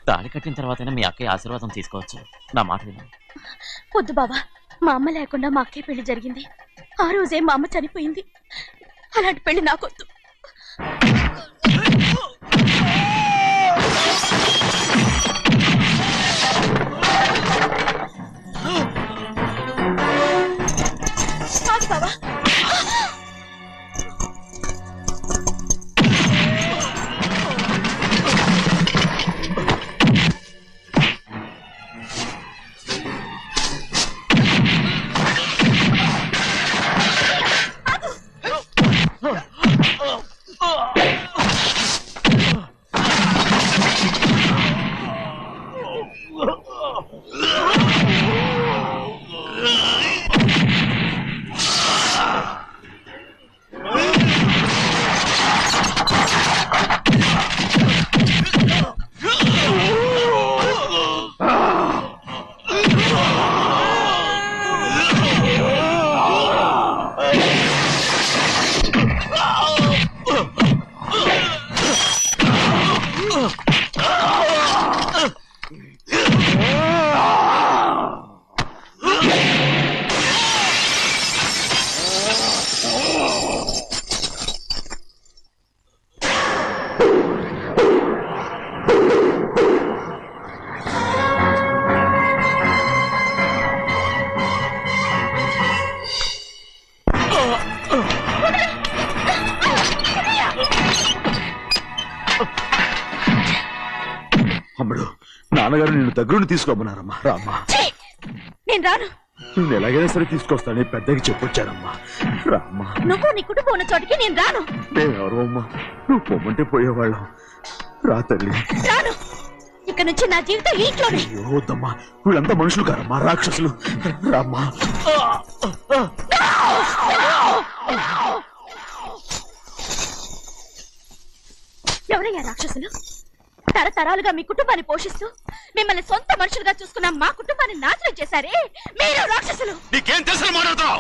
తాళి కట్టిన తర్వాతైనా మీ అక్కయ్య ఆశీర్వాదం తీసుకోవచ్చు. నా మాట విను. వద్దు బావా, మా అమ్మ లేకుండా మా అక్కయ్య పెళ్లి జరిగింది. ఆ రోజే మా అమ్మ చనిపోయింది. అలాంటి పెళ్లి నాకొద్దు. బావా అమ్మడు, నాన్నగారు నిన్ను దగ్గరుండి తీసుకోమన్నారమ్మా. రామ్మా. నేను రాను. నేను ఎలాగైనా సరే తీసుకొస్తాను, పెద్దకి చెప్పొచ్చారమ్మా. రామ్మా. నువ్వు నీ కుటుంబం ఉన్న చోటికి నేను రాను. మేమెవరు అమ్మా, నువ్వు పొమ్మంటే పోయేవాళ్ళం. రా తల్లి. రాను. ఇక ఇక నుంచి నా జీవితం ఈ ఇంట్లోనే. అయ్యో వద్దమ్మా, వీళ్ళంతా మనుషులు కారమ్మా, రాక్షసులు. రామ్మా. ఎవరయ్యా రాక్షసులు? తరతరాలుగా మీ కుటుంబాన్ని పోషిస్తూ మిమ్మల్ని సొంత మనుషులుగా చూసుకున్న మా కుటుంబాన్ని నాశనం చేశారే మీరు రాక్షసులు. నీకేం తెలుసు మాట్లాడుతావు?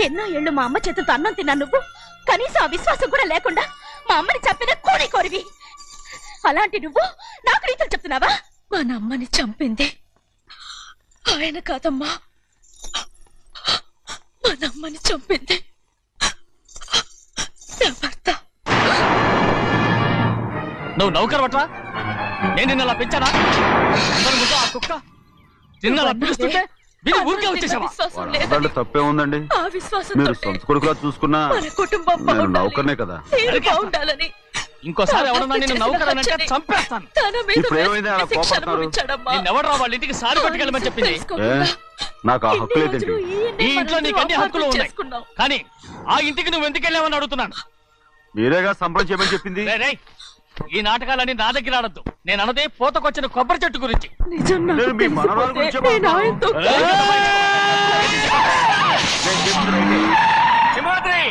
ఎన్నో ఏళ్ళు మా అమ్మ చేతులతో అన్నం తిన్నా నువ్వు కనీసం ఆ విశ్వాసం కూడా లేకుండా మా అమ్మని చంపిన కోడి కోరివి. అలాంటి నువ్వు నాకు రీతులు చెప్తున్నావా? మా అమ్మని చంపింది ఆయన కాదమ్మా, మా అమ్మని చంపింది నా భర్త. నువ్వు నౌకర్ పట్రా, నేను నిన్న అలా పెంచానా? అందరి ముందు ఆ కుక్క నిన్న అలా పిలుస్తుంటే మీరు ఊరికే వచ్చేసావా? దాంట్లో తప్పే ఉందండి. ఆ విశ్వాసం మీరు సొంత కొడుకులా చూసుకున్నా మన కుటుంబం నేను నౌకర్నే కదా. బాగుండాలని ఇంకోసారి ఎవరన్నా నిన్ను నౌకర్ అని అంటే చంపేస్తాను. తన మీద ఇప్పుడు ఏమైంది అలా శిక్షను కోపడుతున్నారు? విధించాడమ్మా. నిన్నెవడరా వాళ్ళ ఇంటికి సారి పట్టుకెళ్ళమని చెప్పింది? ఏ నాకు ఆ హక్కు లేదండి. ఈ ఇంట్లో నీకు అన్ని హక్కులు ఉన్నాయి, కానీ ఆ ఇంటికి నువ్వు ఎందుకు వెళ్ళావని అడుగుతున్నాను. మీరేగా సంబరం చేయమని చెప్పింది. రేయ్, రేయ్, ఈ నాటకాలన్నీ నా దగ్గర ఆడద్దు. నేను అన్నదే పోతకొచ్చిన కొబ్బరి చెట్టు గురించి. నేను మీ మనవరాలు గురించే మాట్లాడుతున్నాను. నేను చెప్తున్నా అయితే. సింహాద్రి!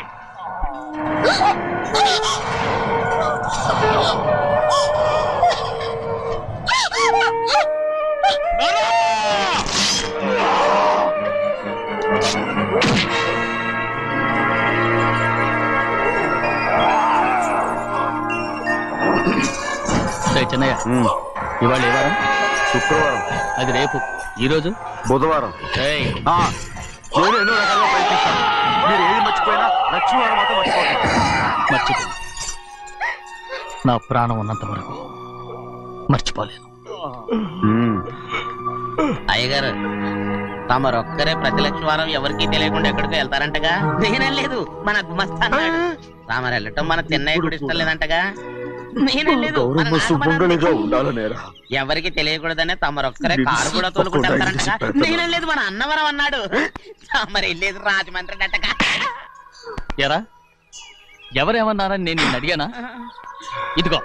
చెన్నయ్య, ఇవాళ ఏ వారం? శుక్రవారం. అది రేపు. ఈ రోజు బుధవారం. నేను ఎన్నో రకాలుగా ప్రయత్నిస్తాను. మీరు ఏది మర్చిపోయినా లక్ష్మీవారం మాత్రం మర్చిపోతాను. మర్చిపో. నా ప్రాణం ఉన్నంత వరకు మర్చిపోలేను. అయ్యగారు, తమరొక్కరే ప్రతి లక్షవారం ఎవరికీ తెలియకుండా ఎక్కడికో వెళ్తారంటగా? నేనేం లేదు, మన గుమస్తా అన్నాడు. తామరు వెళ్ళటం మన తిన్నయ్య కూడా ఇష్టం లేదంటగా? నేనేం లేదు, మన సుమంగళిగా ఉండాలనేరా. ఎవరికి తెలియకూడదనే తమరొక్కరే కారు కూడా తోలుకుంటారంటగా? నేనేం లేదు, మన అన్నవరం అన్నాడు. తమరు వెళ్ళేది రాజమండ్రి అంటగా? ఎరా, ఎవరేమన్నారని నేను నిన్ను అడిగానా? ఇదిగో,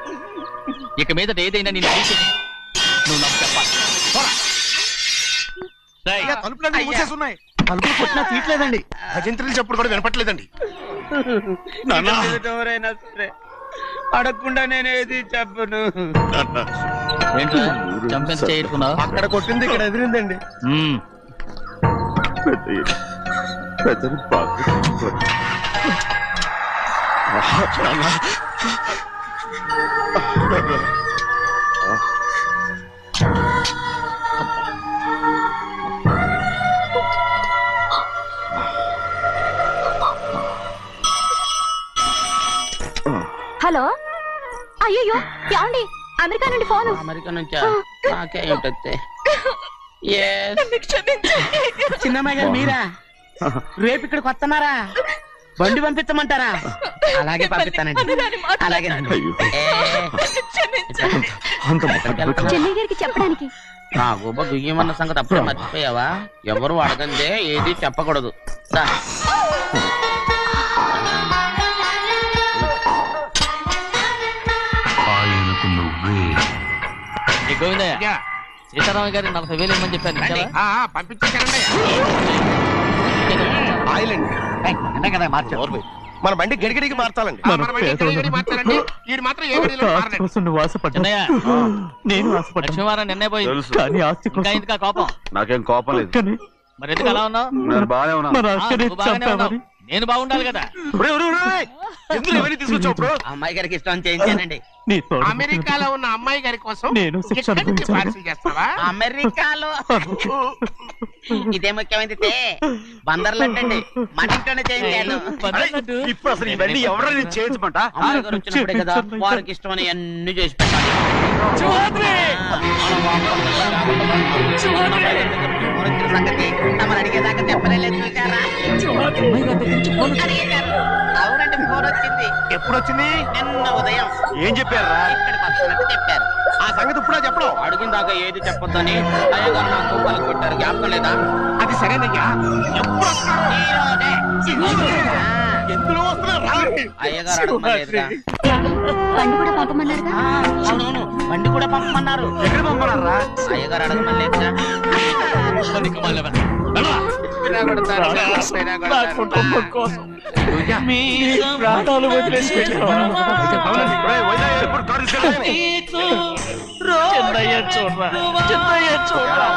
ఇక మీద ఏదైనా నేను తీసేది నువ్వు నాకు చెప్పాలి. తలుపులన్నీ మూసేసున్నాయి. తలుపులు కొట్టినా తీయట్లేదండి. భజంత్రులు చెప్పుడు కూడా వినపట్లేదండి. ఎవరైనా సరే అడగకుండా నేనేది చెప్పను. ఏంటో చంపెంత చేయించుకున్నావు? అక్కడ కొట్టింది ఇక్కడ ఎదిరిందండి. పెద్దని బాగా హలో, అయ్యో ఏమండి, అమెరికా నుండి ఫోను. అమెరికా నుంచా? నాకే ఉంటుంది. చిన్నమ్మాయి గారు మీరా? రేపు ఇక్కడికి వస్తున్నారా? బండి పంపిస్తామంటారా? అలాగే పంపిస్తానండి. అలాగే చెన్నై గారికి చెప్పడానికి. నా గుబ్బ గుయ్యమన్న సంగతి అప్పుడే మర్చిపోయావా? ఎవరు అడగందే ఏది చెప్పకూడదు. గోవిందయ్య, సీతారామ గారి 40,000 ఇవ్వమని చెప్పాను. పంపించేశానండి. ఆయిల్ అండి కదా మార్చారు. మన బండి గడిగడికి మార్చాలండి. నేను లక్ష్మీవారం నిన్నే పోయింది. ఇంకా ఇందుకా కోపం? నాకేం కోపం లేదు. మరి ఎందుకు అలా ఉన్నావు? నేను బాగానే ఉన్నాను. నేను బాగుండాలి కదా. అమ్మాయి గారికి ఇష్టం చేయించానండి. అమెరికాలో ఉన్న అమ్మాయి గారి కోసం నేను పార్సల్ చేస్తావా? అమెరికాలో ఇదే ముఖ్యమైనది. బందర్లు అంటండి, మన ఇంట్లోనే చేయించాను. ఇప్పుడు అసలు ఇవన్నీ ఎవరైనా చేయించమంట? అమ్మాయి గారు వచ్చినప్పుడే కదా వారికి ఇష్టమని అన్ని చేసి పెట్టాలి. సంగతి తమరు అడిగేదాకా చెప్పలేదు. చూసారా? అవునండి, ఫోన్ వచ్చింది. ఎప్పుడు వచ్చింది? నిన్న ఉదయం. ఏం చెప్పారా? ఇక్కడికి వస్తున్నట్టు చెప్పారు. ఆ సంగతి ఇప్పుడే చెప్పడం. అడిగిన దాకా ఏది చెప్పొద్దని అయ్యగారు నాకు పలుకు పెట్టారు, జ్ఞాపకం లేదా? అది సరేనయ్యా. ఎప్పుడు ఎందులో వస్తున్నా అయ్యగారు అడగమలేదుగా. బండి కూడా పంపమన్నారుగా. అవునవును, బండి కూడా పంపమన్నారు. ఎక్కడ పంపన్నారా? అయ్యగారు అడగమలేదుగా. నా కుటుంబం కోసం మీ ప్రాణాలు వదిలేసి చిన్నయ్య చూడరా, చిన్నయ్య చూడరా,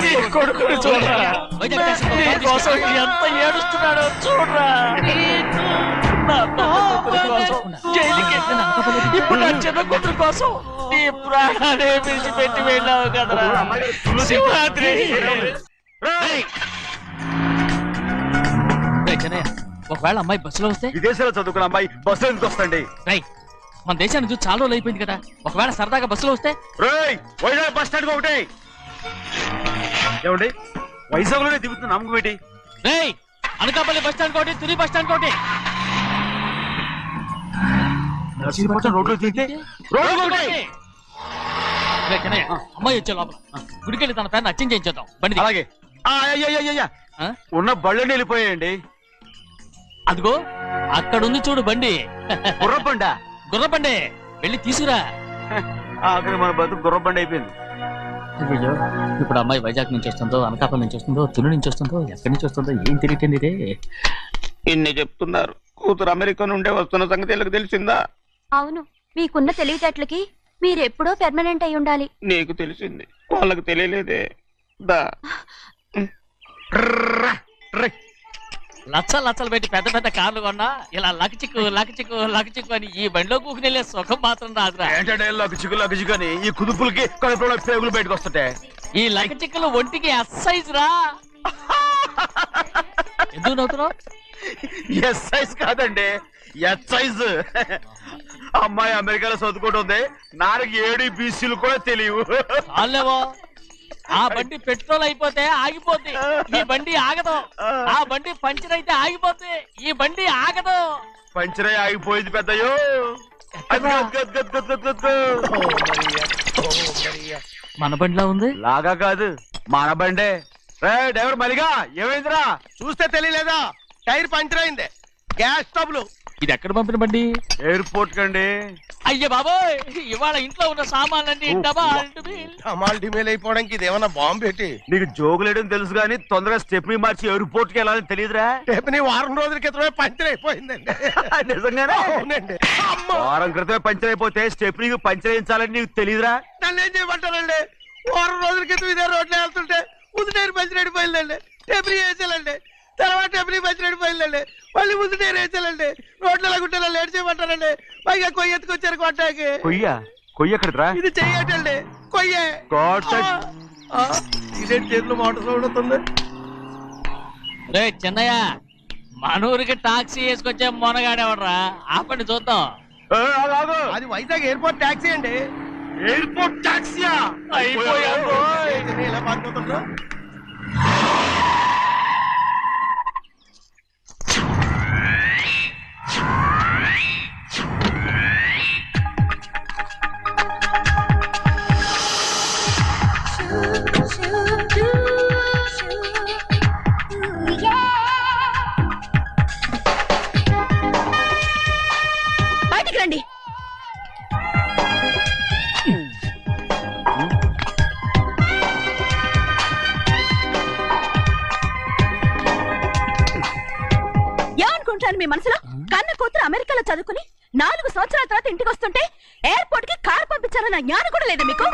నీ కొడుకుని చూడరా, నీ కోసం ఎంత ఏడుస్తున్నాడో చూడరా. నా పెద్ద కూతురు కోసం జైలుకి ఇప్పుడు నా చిన్న కూతురు కోసం నీ ప్రాణాలే విడిచిపెట్టి వెళ్ళావు కదరా సింహాద్రి. ఒకవేళ అమ్మాయి బస్సులో వస్తే? విదేశాల్లో చదువుకున్న అమ్మాయి బస్సులో ఎందుకు వస్తండి? మన దేశాన్ని చూసి చాలా రోజులు అయిపోయింది కదా, ఒకవేళ సరదాగా బస్సులో వస్తే? వైజాగ్ బస్ స్టాండ్ ఒకటి ఏమండి, వైజాగ్ లోనే దిగుతున్న నమ్మకం ఏంటి? అనకాపల్లి బస్ స్టాండ్ కోటి, తుని బస్ స్టాండ్ కోటి. రోడ్లో దిగితే అమ్మాయి వచ్చే లోపల గుడికెళ్ళి తన పేరుని అచ్చం చేయించేద్దాం బండి. అలాగే. ఉన్న బళ్ళని వెళ్ళిపోయాయండి. అదిగో అక్కడుంది చూడు బండి. గుర్రబండ. గుర్రబండి, వెళ్ళి తీసుకురా. అక్కడ మన బతుకు గుర్రబండి అయిపోయింది. అయ్యో, ఇప్పుడు అమ్మాయి వైజాగ్ నుంచి వస్తుందో, అనకాపల్లి నుంచి వస్తుందో, తుని నుంచి వస్తుందో, ఎక్కడి నుంచి వస్తుందో ఏం తెలియటండి రే. ఇన్ని చెప్తున్నారు, కూతురు అమెరికా నుండే వస్తున్న సంగతి వీళ్ళకి తెలిసిందా? అవును, మీకున్న తెలివితేటలకి మీరెప్పుడో పెర్మనెంట్ అయి ఉండాలి. నీకు తెలిసింది, వాళ్ళకి తెలియలేదే. దా లచ్చలు పెట్టి పెద్ద పెద్ద కార్లు కొన్నా ఇలా లకచిక్కు అని ఈ బండిలో కూకుని వెళ్ళే సుఖం మాత్రం రాదురా. ఏంటంటే లగచిక్కు అని ఈ కుదుపులకి కడుపులో పేగులు బయటకు వస్తుంటాయి. ఈ లకచిక్కులు ఒంటికి ఎక్సైజ్ రా. ఎందుకు నవ్వుతున్నావు? ఎక్సైజ్ కాదండి, ఎక్సైజ్. అమ్మాయి అమెరికాలో చదువుకుంటుంది, నాకు ADBCలు కూడా తెలియవు. చాలేవో, ఆ బండి పెట్రోల్ అయిపోతే ఆగిపోద్ది, ఈ బండి ఆగదు. ఆ బండి పంచర్ అయితే ఆగిపోద్ది, ఈ బండి ఆగదు. పంచరై ఆగిపోయింది పెద్దయ్యో. మన బండిలా ఉంది. లాగా కాదు, మన బండే. డ్రైవర్ మలిగా ఏమైందిరా? చూస్తే తెలియలేదా? టైర్ పంచర్ అయింది. గ్యాస్ స్టవ్లు. ఇది ఎక్కడ పంపిన బండి? ఎయిర్పోర్ట్ కండి. అయ్య బాబోయ్, ఇవాళ ఇంట్లో ఉన్న సామాన్లన్నీ డమాల్ డిమేల్ అయిపోవడానికి ఇదేమన్నా బాంబు పెట్టి. నీకు జోగులేయడం తెలుసు కానీ తొందరగా స్టెప్ని మార్చి ఎయిర్పోర్ట్ కి వెళ్ళాలని తెలియదురా? స్టెప్ని వారం రోజుల క్రితమే పంచర్ అయిపోయిందండి. నిజంగానే? అవునండి. వారం క్రితమే పంచర్ అయిపోతే స్టెప్నీకి పంచర్ వేయించాలని నీకు తెలియదురా? నన్ను ఏం చేయమంటారండి? వారం రోజుల క్రితం ఇదే రోడ్లో వెళ్తుంటే ముందు టైర్ పంచర్ అయిపోయిందండి. స్టెప్ని వేసాలండి, తర్వాత టెంపరీ పంచర్ అయిపోయిందండి, మళ్ళీ ముందు టైర్ వేసాలండి. రోడ్లు ఎలాగుంటే లేట్ చేయమంటారండి. పైగా కొయ్య ఎత్తుకొచ్చారు కొట్టాకి. కొయ్య ఎక్కడిరా? ఇది చెయ్యటండి, కొయ్యే. ఇదేంటి చేతిలో మోటార్ సౌండ్ అవుతుంది? రే చిన్నయ్య, మనూరికి టాక్సీ వేసుకొచ్చే మొనగాడేవడరా, ఆపండి చూద్దాం. అది వైజాగ్ ఎయిర్పోర్ట్ టాక్సీ అండి. ఎయిర్పోర్ట్ టాక్సీయా? ఇలా పారిపోతుండ్రు. బయటికి రండి. ఏమనుకుంటాను మీ మనసులో? కన్న కూతురు అమెరికాలో చదువుకుని 4 సంవత్సరాల తర్వాత ఇంటికి వస్తుంటే ఎయిర్పోర్ట్ కి కార్ పంపించాలన్న జ్ఞానం కూడా లేదా మీకు?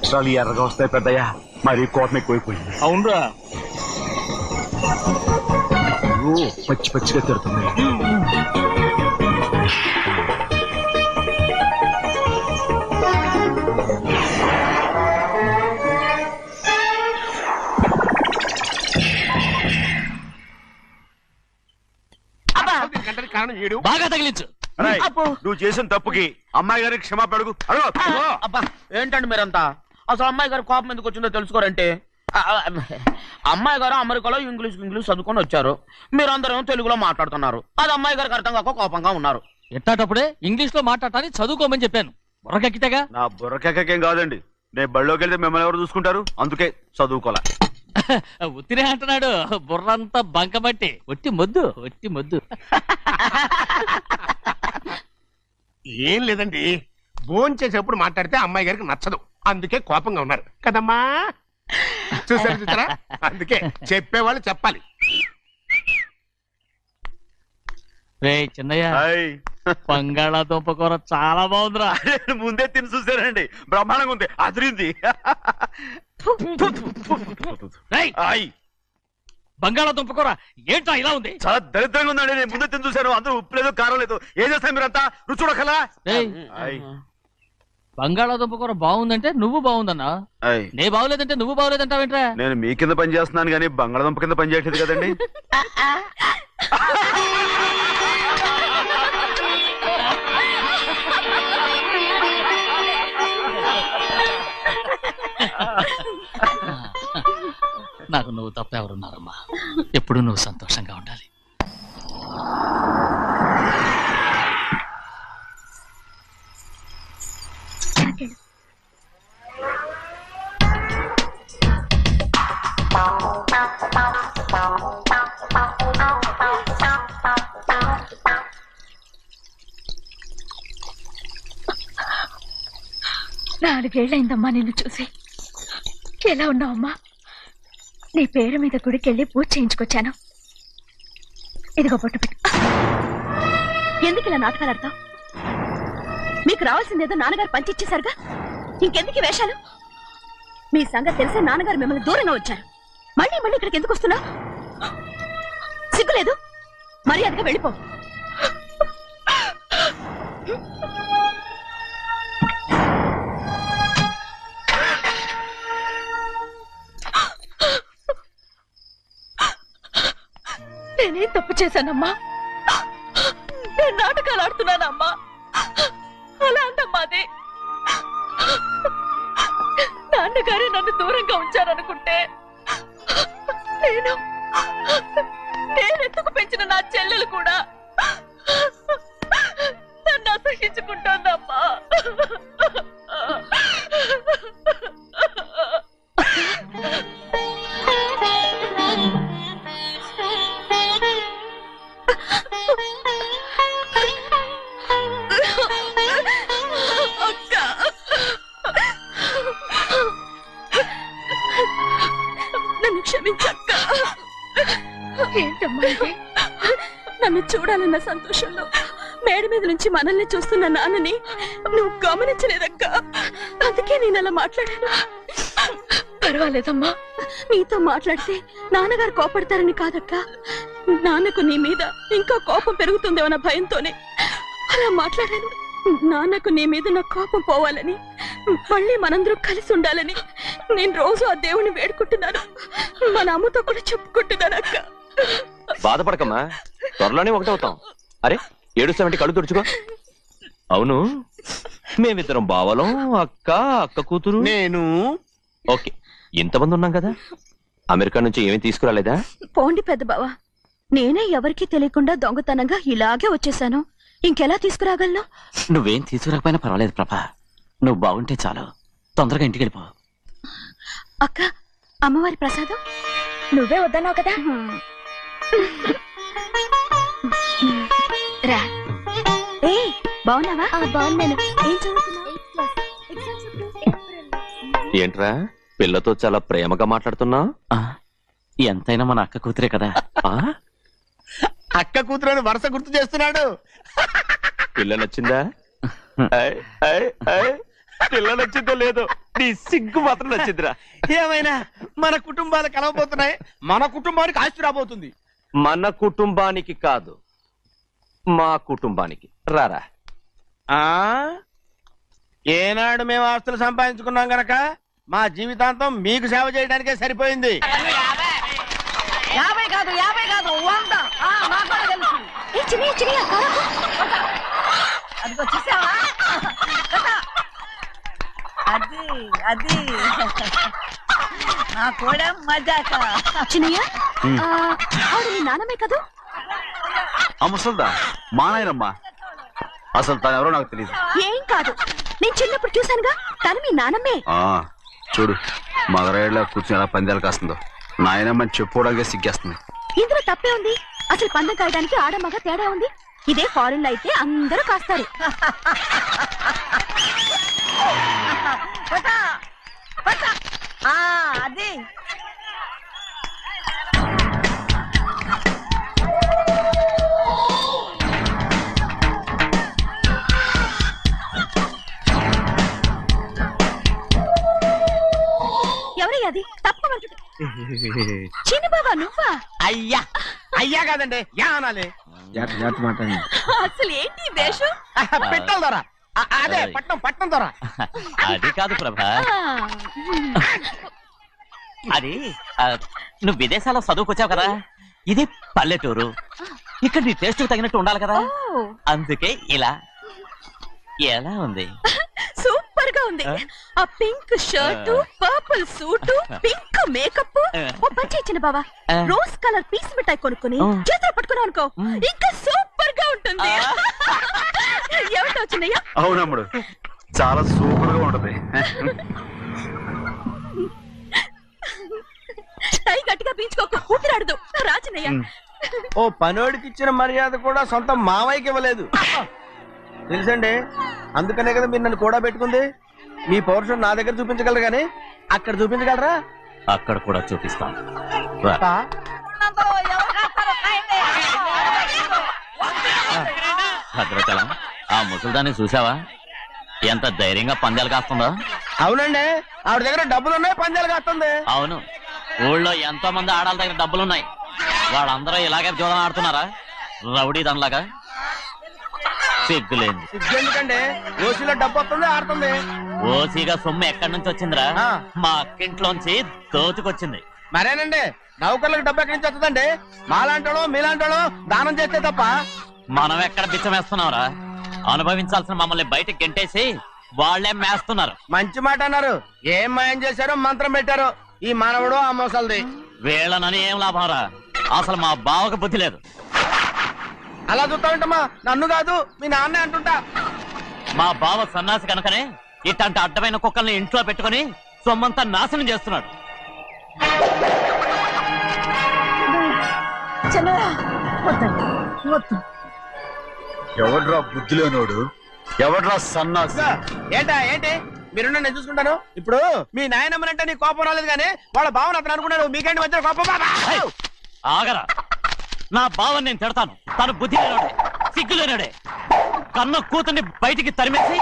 అక్షరాలు ఎర్రగా వస్తాయి పెద్దయ్యా, మరి కోపం ఎక్కువైపోయింది. అవునరా, పచ్చి పచ్చిగా తిడుతుంది. గంటకి కారణం ఏడు. బాగా తగిలించు. రేయ్, నువ్వు చేసిన తప్పుకి అమ్మాయి గారికి క్షమాపణ అడుగు. అబ్బా ఏంటండి మీరంతా? అసలు అమ్మాయి గారు కోపం ఎందుకు వచ్చిందో తెలుసుకోరంటే, అమ్మాయి గారు అమెరికాలో ఇంగ్లీష్ చదువుకొని వచ్చారు, మీరందరూ తెలుగులో మాట్లాడుతున్నారు. అది అమ్మాయి గారికి అర్థం కాక కోపంగా ఉన్నారు. ఎట్టాటప్పుడే ఇంగ్లీష్ లో మాట్లాడటానికి చదువుకోమని చెప్పాను. బుర్రకెక్కితేగా. నా బుర్రకేకేం కాదండి, నేను బళ్ళోకి వెళ్తే మిమ్మల్ని ఎవరు చూసుకుంటారు, అందుకే చదువుకోలే. ఉత్తిరే అంటున్నాడు, బుర్రంతా బంకబట్టి. ఒట్టి మొద్దు. ఏం లేదండి, భోజనం చేసేప్పుడు మాట్లాడితే అమ్మాయి గారికి నచ్చదు, అందుకే కోపంగా ఉన్నారు కదమ్మా. చూసారా, అందుకే చెప్పేవాళ్ళు చెప్పాలి. రే చిన్నయ్య, బంగాళాదుంప కూర చాలా బాగుందిరా. ముందే తిని చూసారండి, బ్రహ్మాండంగా ఉంది, అదిరింది. బంగాళాదుంప కూర ఏంటా ఇలా ఉంది? చాలా దరిద్రంగా ఉందండి, నేను ముందే తిని చూశాను. అందరూ ఉప్పు లేదు, కారం లేదు. ఏం చేస్తాను మీరంతా? రుచి చూడకలా. బంగాళాదుంప కూర బాగుందంటే నువ్వు బాగుందన్నా, నే బాగులేదంటే నువ్వు బాగులేదంటావేంట్రా? నేను మీ కింద పని చేస్తున్నాను కానీ బంగాళదుంప కింద పని చేయట్లేదు కదండి. నాకు నువ్వు తప్ప ఎవరున్నారమ్మా? ఎప్పుడు నువ్వు సంతోషంగా ఉండాలి. నాలుగేళ్లైందమ్మా నిన్ను చూసి. ఎలా ఉన్నావమ్మా? నీ పేరు మీద గుడికెళ్ళి పూజ చేయించుకొచ్చాను. ఇదిగో బొట్టు పెట్టు. ఎందుకు ఇలా నాటకాలు ఆడతావు? మీకు రావాల్సిందేదో నాన్నగారు పంచిచ్చేశారుగా, ఇంకెందుకు ఈ వేషాలు? మీ సంగతి తెలిసే నాన్నగారు మిమ్మల్ని దూరంగా వచ్చారు. మళ్ళీ ఇక్కడికి ఎందుకు వస్తున్నావు? సిగ్గులేదు? మర్యాదగా వెళ్ళిపో. నేనేం తప్పు చేశానమ్మా? నేను నాటకాలు ఆడుతున్నానమ్మా. అలా అందమ్మా అది. నాన్నగారే నన్ను దూరంగా ఉంచారనుకుంటే నేనెత్తుకు పెంచిన నా చెల్లెలు కూడా నన్ను అసహించుకుంటోందమ్మా. నన్ను క్షమించక్క. ఏంటమ్మా ఇది? నన్ను చూడాలన్న సంతోషంలో మేడ మీద నుంచి మనల్ని చూస్తున్న నాన్నని నువ్వు గమనించలేదక్క. అందుకే నేను అలా మాట్లాడాను. పర్వాలేదమ్మా, నీతో మాట్లాడితే నాన్నగారు కోపడతారని కాదక్క. నాన్నకు నీ మీద ఇంకా కోపం పెరుగుతుందేమన్న భయంతోనే అలా మాట్లాడాను. నాన్నకు నీ మీద నా కోపం పోవాలని, మళ్ళీ మనందరూ కలిసి ఉండాలని నేను రోజు ఆ దేవుని వేడుకుంటున్నాను. మన అమ్మతో కూడా చెప్పుకుంటున్నాను అక్క. బాధపడకమ్మా, త్వరలోనే ఒకటవుతాం. అరే ఏడుస్తామంటే కళ్ళు తుడుచుకో. అవును, మేమిద్దరం బావలం, అక్క కూతురు, నేను. ఓకే, ఇంతమంది ఉన్నాం కదా. అమెరికా నుంచి ఏమీ తీసుకురాలేదా? పోండి పెద్ద బావా, నేనే ఎవరికీ తెలియకుండా దొంగతనంగా ఇలాగే వచ్చేసాను. ఇంకెలా తీసుకురాగలను? నువ్వేం తీసుకురాకపోయినా పర్వాలేదు ప్రభా, నువ్వు బాగుంటే చాలు. తొందరగా ఇంటికి వెళ్ళిపో. అక్క, అమ్మవారి ప్రసాదం నువ్వే వద్దన్నావు కదా. రా. ఏ బాగున్నావా? బాగున్నాను. ఏం చదువుతున్నావు? ఏంట్రా పిల్లతో చాలా ప్రేమగా మాట్లాడుతున్నావు? ఎంతైనా మన అక్క కూతురే కదా. అక్క కూతురు వరుస గుర్తు చేస్తున్నాడు. పిల్ల నచ్చిందా? పిల్ల నచ్చిందో లేదో నీ సిగ్గు మాత్రం నచ్చిందిరా. ఏమైనా మన కుటుంబాలు కలవబోతున్నాయి, మన కుటుంబానికి ఆస్తి రాబోతుంది. మన కుటుంబానికి కాదు, మా కుటుంబానికి. రారా. ఆ ఏనాడు మేము ఆస్తులు సంపాదించుకున్నాం గనక మా జీవితాంతం మీకు సేవ చేయడానికే సరిపోయింది. 50 కాదు 100. నాకు కూడా తెలుసు. అదిగో చూసావా? అది నా కూడా మజాక. చిన్నయ్య, ఆవిడ నీ నాన్నమే కదూ? ఆ ముసల్దా మా నాయనమ్మా. అసలు తను ఎవరో నాకు తెలియదు. ఏం కాదు, నేను చిన్నప్పుడు చూశానుగా, తను మీ నాన్నమే. చూడు మగరాయిలా కూర్చుని ఎలా పందాలు కాస్తుందో. నాయనమ్మని చెప్పుకోవడానికి సిగ్గేస్తుంది. ఇందులో తప్పే ఉంది? అసలు పందెం కాయడానికి ఆడ మగ తేడా ఉంది. ఇదే ఫారిన్ లో అయితే అందరూ కాస్తారు. అది ఎవరయ్యా అది? తప్పమంటుంది. చిన్న బాబా నువ్వా? అయ్యా అయ్యా కాదండి, యా అనాలి. అసలు ఏంటి వేషం? పెట్టాలి దొర. అదే పట్నం దొర. అది కాదు ప్రభా, అది నువ్వు విదేశాల్లో చదువుకొచ్చావు కదా, ఇది పల్లెటూరు. ఇక్కడ నీ టేస్ట్ తగినట్టు ఉండాలి కదా, అందుకే ఇలా. ఎలా ఉంది? సూపర్ గా ఉంది. ఆ pink shirt, purple suit, pink makeup. ఓ పని ఇచ్చిన బావా, రోజ్ కలర్ పీస్ మిఠాయి కొనుక్కొని చేతులు పట్టుకున్నావు అనుకో, ఇంకా సూపర్ గా ఉంటుంది. ఎవరితో వచ్చిందయ్యా? అవునమ్ముడు, చాలా సూపర్ గా ఉంటది. టై గట్టిగా పీంచుకోకు, ఊపిరాడదు. రాజనయ్య, ఓ పనోడికి ఇచ్చిన మర్యాద కూడా సొంత మావయ్యకి ఇవ్వలేదు తెలుసండి. అందుకనే కదా మీరు నన్ను కూడా పెట్టుకుంది. మీ పౌరుషం నా దగ్గర చూపించగలరు గానీ అక్కడ చూపించగలరా? అక్కడ కూడా చూపిస్తాను. భద్రాచలం, ఆ ముసల్దాన్ని చూసావా? ఎంత ధైర్యంగా పందాలు కాస్తుందో. అవునండి, ఆవిడ దగ్గర డబ్బులున్నాయి, పందాలు కాస్తుంది. అవును, ఊళ్ళో ఎంతో మంది ఆడాళ్ళ దగ్గర డబ్బులున్నాయి. వాళ్ళందరూ ఇలాగే జోదం ఆడుతున్నారా? రౌడీ దానిలాగా. సిగ్గులేదు. ఎందుకండి ఓసీలో డబ్బు వస్తుంది, ఆడుతుంది. ఓసీగా సొమ్ము ఎక్కడి నుంచి వచ్చిందిరా? మా అక్కింట్లోంచి దోచుకొచ్చింది. మరేనండి, నౌకర్లకు డబ్బు ఎక్కడి నుంచి వస్తుందండి? మాలాంటోళ్ళు మీలాంటోళ్ళు దానం చేస్తే తప్ప. మనం ఎక్కడ బిచ్చమేస్తున్నావురా? అనుభవించాల్సిన మమ్మల్ని బయటకు గెంటేసి వాళ్లే మేస్తున్నారు. మంచి మాట అన్నారు. ఏం మాయం చేశారో మంత్రం పెట్టారో ఈ మానవుడు ఆ మోసల్ది. వీళ్ళనని ఏం లాభం రా? అసలు మా బావకు బుద్ధి లేదు. అలా చూస్తా ఉంటామా? నన్ను కాదు మీ నాన్నే అంటుంటా. మా బావ సన్నాసి కనుకనే ఇట్లాంటి అడ్డమైన కుక్కల్ని ఇంట్లో పెట్టుకుని సొమ్మంతా నాశనం చేస్తున్నాడు. ఎవడ్రా బుద్ధి లేనోడు? ఎవడ్రా సన్నాసి? ఏంటి మీరు నేను చూసుకుంటాను. ఇప్పుడు మీ నాయనమ్మనంటే నీ కోపం రాలేదు కానీ వాళ్ళ భావన అతను అనుకున్నాడు. మీకేంటి మధ్య కోపం? ఆగరా, నా బావని నేను తిడతాను. తను బుద్ధి లేనోడే, సిగ్గు లేనోడే. కన్న కూతుర్ని బయటికి తరిమేసి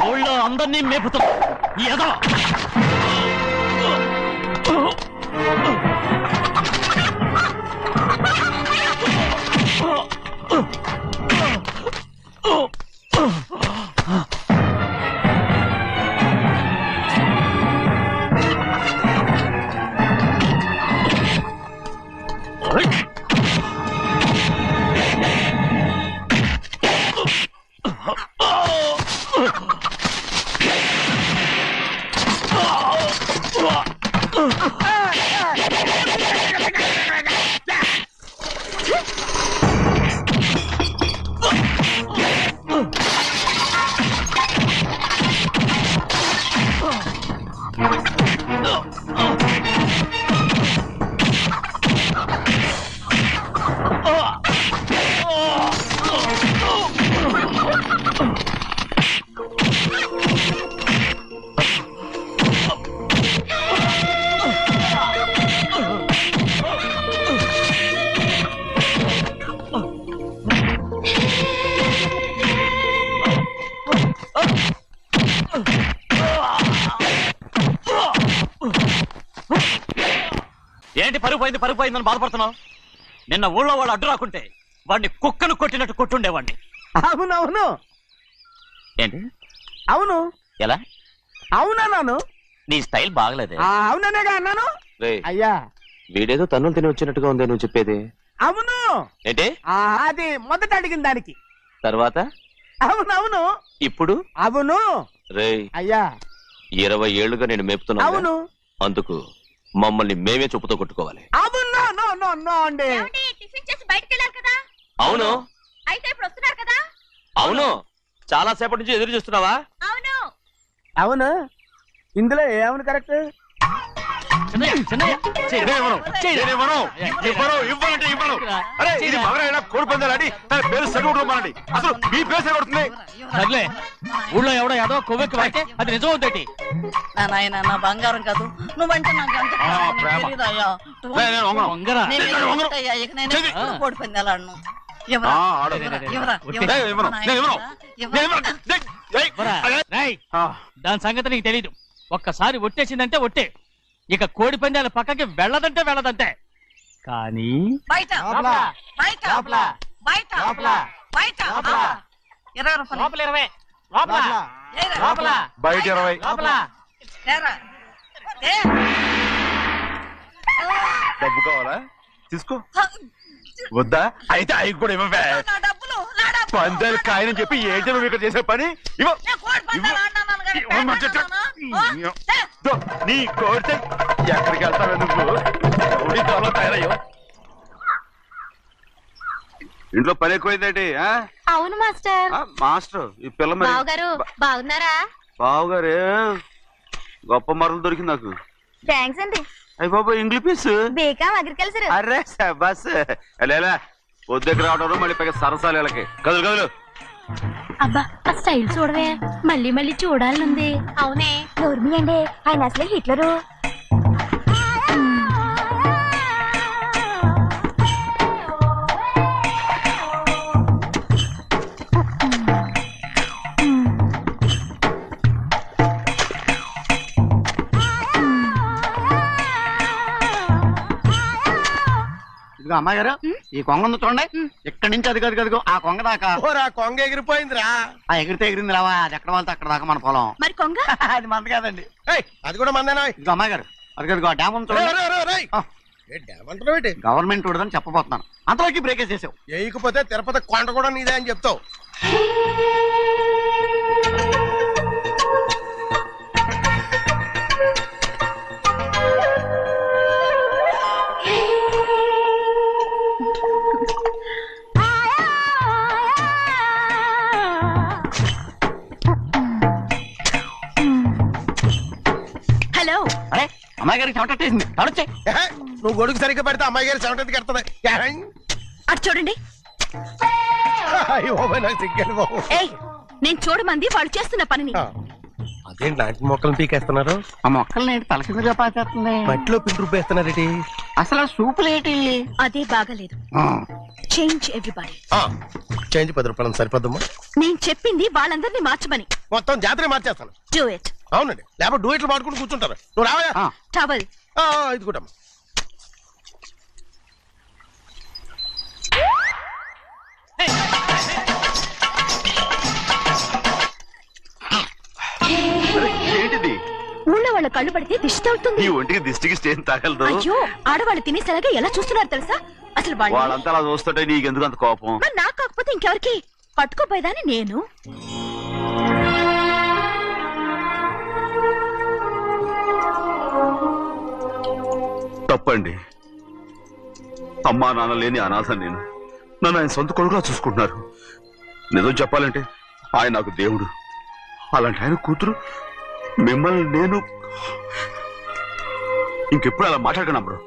ఊళ్ళో అందరినీ మేపుతున్నాడు. ఎదవ పరుగు పోయిందని బాధపడుతున్నావు? నిన్న ఊళ్ళో వాళ్ళు అడ్డు రాకుంటే వాడిని కుక్కను కొట్టినట్టు కొట్టుండేవాడిని. అవునవును. ఏంటి? అవును. ఎలా? అవునన్నాను. నీ స్టైల్ బాగలేదే. అవుననేగా అన్నాను. అయ్యా వీడేదో తన్నులు తిని వచ్చినట్టుగా ఉందే నువ్వు చెప్పేది. అవును. ఏంటి? అది మొదట అడిగిన దానికి. తర్వాత? అవునవును. ఇప్పుడు? అవును. రేయ్ అయ్యా 20 ఏళ్లుగా నేను మేపుతున్నా. అవును. అందుకు మమ్మల్ని మేమే చెప్పుతో కొట్టుకోవాలి. అవును. నో అండి. టిఫిన్ చేసి బయటికి వెళ్ళారు కదా? అవును. అయితే ఇప్పుడు వస్తున్నారు కదా? అవును. చాలా సేపటి నుంచి ఎదురు చూస్తున్నావా? అవును. అవును. ఇందులో ఏమని కరెక్ట్? కోడి పందాలని తన పేరు సరిగొట్టుకోమనండి. అసలు మీ పేరు సరిగొడుతుంది. సర్లే, ఊళ్ళో ఎవడో ఏదో కొవ్వెక్కి వాడితే అది నిజం అవుతాయి. నా నాయన నా బంగారం కాదు, నువ్వంటే నాకు ఎంత ప్రేమ. తెలీదయ్యా. వంగరా. నేను వెళ్ళిపోతాయ్యా, ఇక నేను ఎప్పుడు కోడి పందాలాడను. ఎవరా? ఎవరా? రేయ్, దాని సంగతి నీకు తెలీదు. ఒక్కసారి ఒట్టేసిందంటే ఒట్టే. ఇక కోడి పందాల పక్కకి వెళ్ళదంటే వెళ్ళదంటే. కానీ బయట బయట బయట బయట 20 రూపాయలు. లోపల 20. లోపల బయట 20. లేరా? డబ్బు కావాలా? తీసుకో. వద్దా? అయితే అవి కూడా ఇవ్వవే. నా డబ్బులు నా డబ్బులు. పందాలు కాయని చెప్పి ఏంటి నువ్వు ఇక్కడ చేసే పని? ఇవ్వ. నేను కోడి పందాలు ఆడినాను కానీ ఇవ్వమంటే పేకాడుతున్నానా? దో, నీ కోరితే ఎక్కడికి వెళ్తావే నువ్వు? రౌడీ త్వరలో తయారయ్యో. ఇంట్లో పని ఎక్కువైందేంటి? అవును మాస్టర్. మాస్టర్ ఈ పిల్ల మరి బావగారు బాగున్నారా? బావుగారే గొప్ప మరలు దొరికింది నాకు. థ్యాంక్స్ అండి. అయ్యి బాబా ఇంగ్లీష్ పీస్. బేకాం అగ్రికల్చర్. అరే బస్ ఎలా పొద్దుకు రావడం మళ్ళీ పైగా సరసాలు వీళ్ళకి. కదులు కదులు. అబ్బా ఆ స్టైల్ చూడవే, మళ్ళీ మళ్ళీ చూడాలనుంది. అవునే, నోర్మి అండి, ఆయన అసలే హిట్లరు. ఇదిగో అమ్మాయి గారు, ఈ కొంగ ఉంది చూడండి. ఇక్కడి నుంచి అది కదిగో ఆ కొంగ దాకా. ఆ కొంగ ఎగిరిపోయిందిరా. ఆ ఎగిరితే ఎగిరింది రావా, అది ఎక్కడ వాళ్ళతో అక్కడ దాకా మన పొలం. మరి కొంగ అది మంద కాదండి. అది కూడా మందేనా? ఇదిగో అమ్మాయి గారు, అది డ్యామ్ ఉంది చూడండి. గవర్నమెంట్ ఉండదని చెప్పబోతున్నాను, అంతలోకి బ్రేక్ చేసావు. వేయకపోతే తిరుపతి కొండ కూడా నీదే అని చెప్తావు. హలో. అరే అమ్మాయి గారికి చెమటేసింది, తడొచ్చే. నువ్వు గొడుగు సరిగ్గా పెడితే అమ్మాయి గారి చెమటది కడుతుంది. అటు చూడండి. నాకు సిగ్గాను బాబు. ఏయ్, నేను చూడమంది వాళ్ళు చేస్తున్న పనిని. అదేంటి నాటి మొక్కలు పీకేస్తున్నారు? ఆ మొక్కల్ని తలకిందుగా పాచేస్తుంది. మట్టిలో పిండి రూపేస్తున్నారేటి? అసలు సూపులేటి? అదే బాగలేదు. Change everybody. చేంజ్ 10 రూపాయలు సరిపోద్దమ్మా. నేను చెప్పింది వాళ్ళందరినీ మార్చమని. మొత్తం జాతర మార్చేస్తాను. Do it. అవునండి, లేకపోతే డూయిట్లు మాడుకుంటూ కూర్చుంటారు. నువ్వు రావా? టవల్. ఇది కూడా ఏంటిది? ఊళ్ళో వాళ్ళ కళ్ళు పడితే దిష్టి తగులుతుంది. ఈ ఒంటికి దిష్టికి స్టేన్ తగలదు. అయ్యో, ఆడవాళ్ళు తినేసరిగా ఎలా చూస్తున్నారు తెలుసా? అసలు వాళ్ళంతా అలా చూస్తుంటే నీకెందుకు అంత కోపం? మరి నాకు కాకపోతే ఇంకెవరికి? పట్టుకోపోయేదాన్ని నేను. తప్పండి. అమ్మా నాన్న లేని అనాథ నేను. నన్ను ఆయన సొంత కొడుకులా చూసుకుంటున్నారు. నిజం చెప్పాలంటే ఆయన నాకు దేవుడు. అలాంటి ఆయన కూతురు మిమ్మల్ని నేను ఇంకెప్పుడు అలా మాట్లాడగలను బ్రో.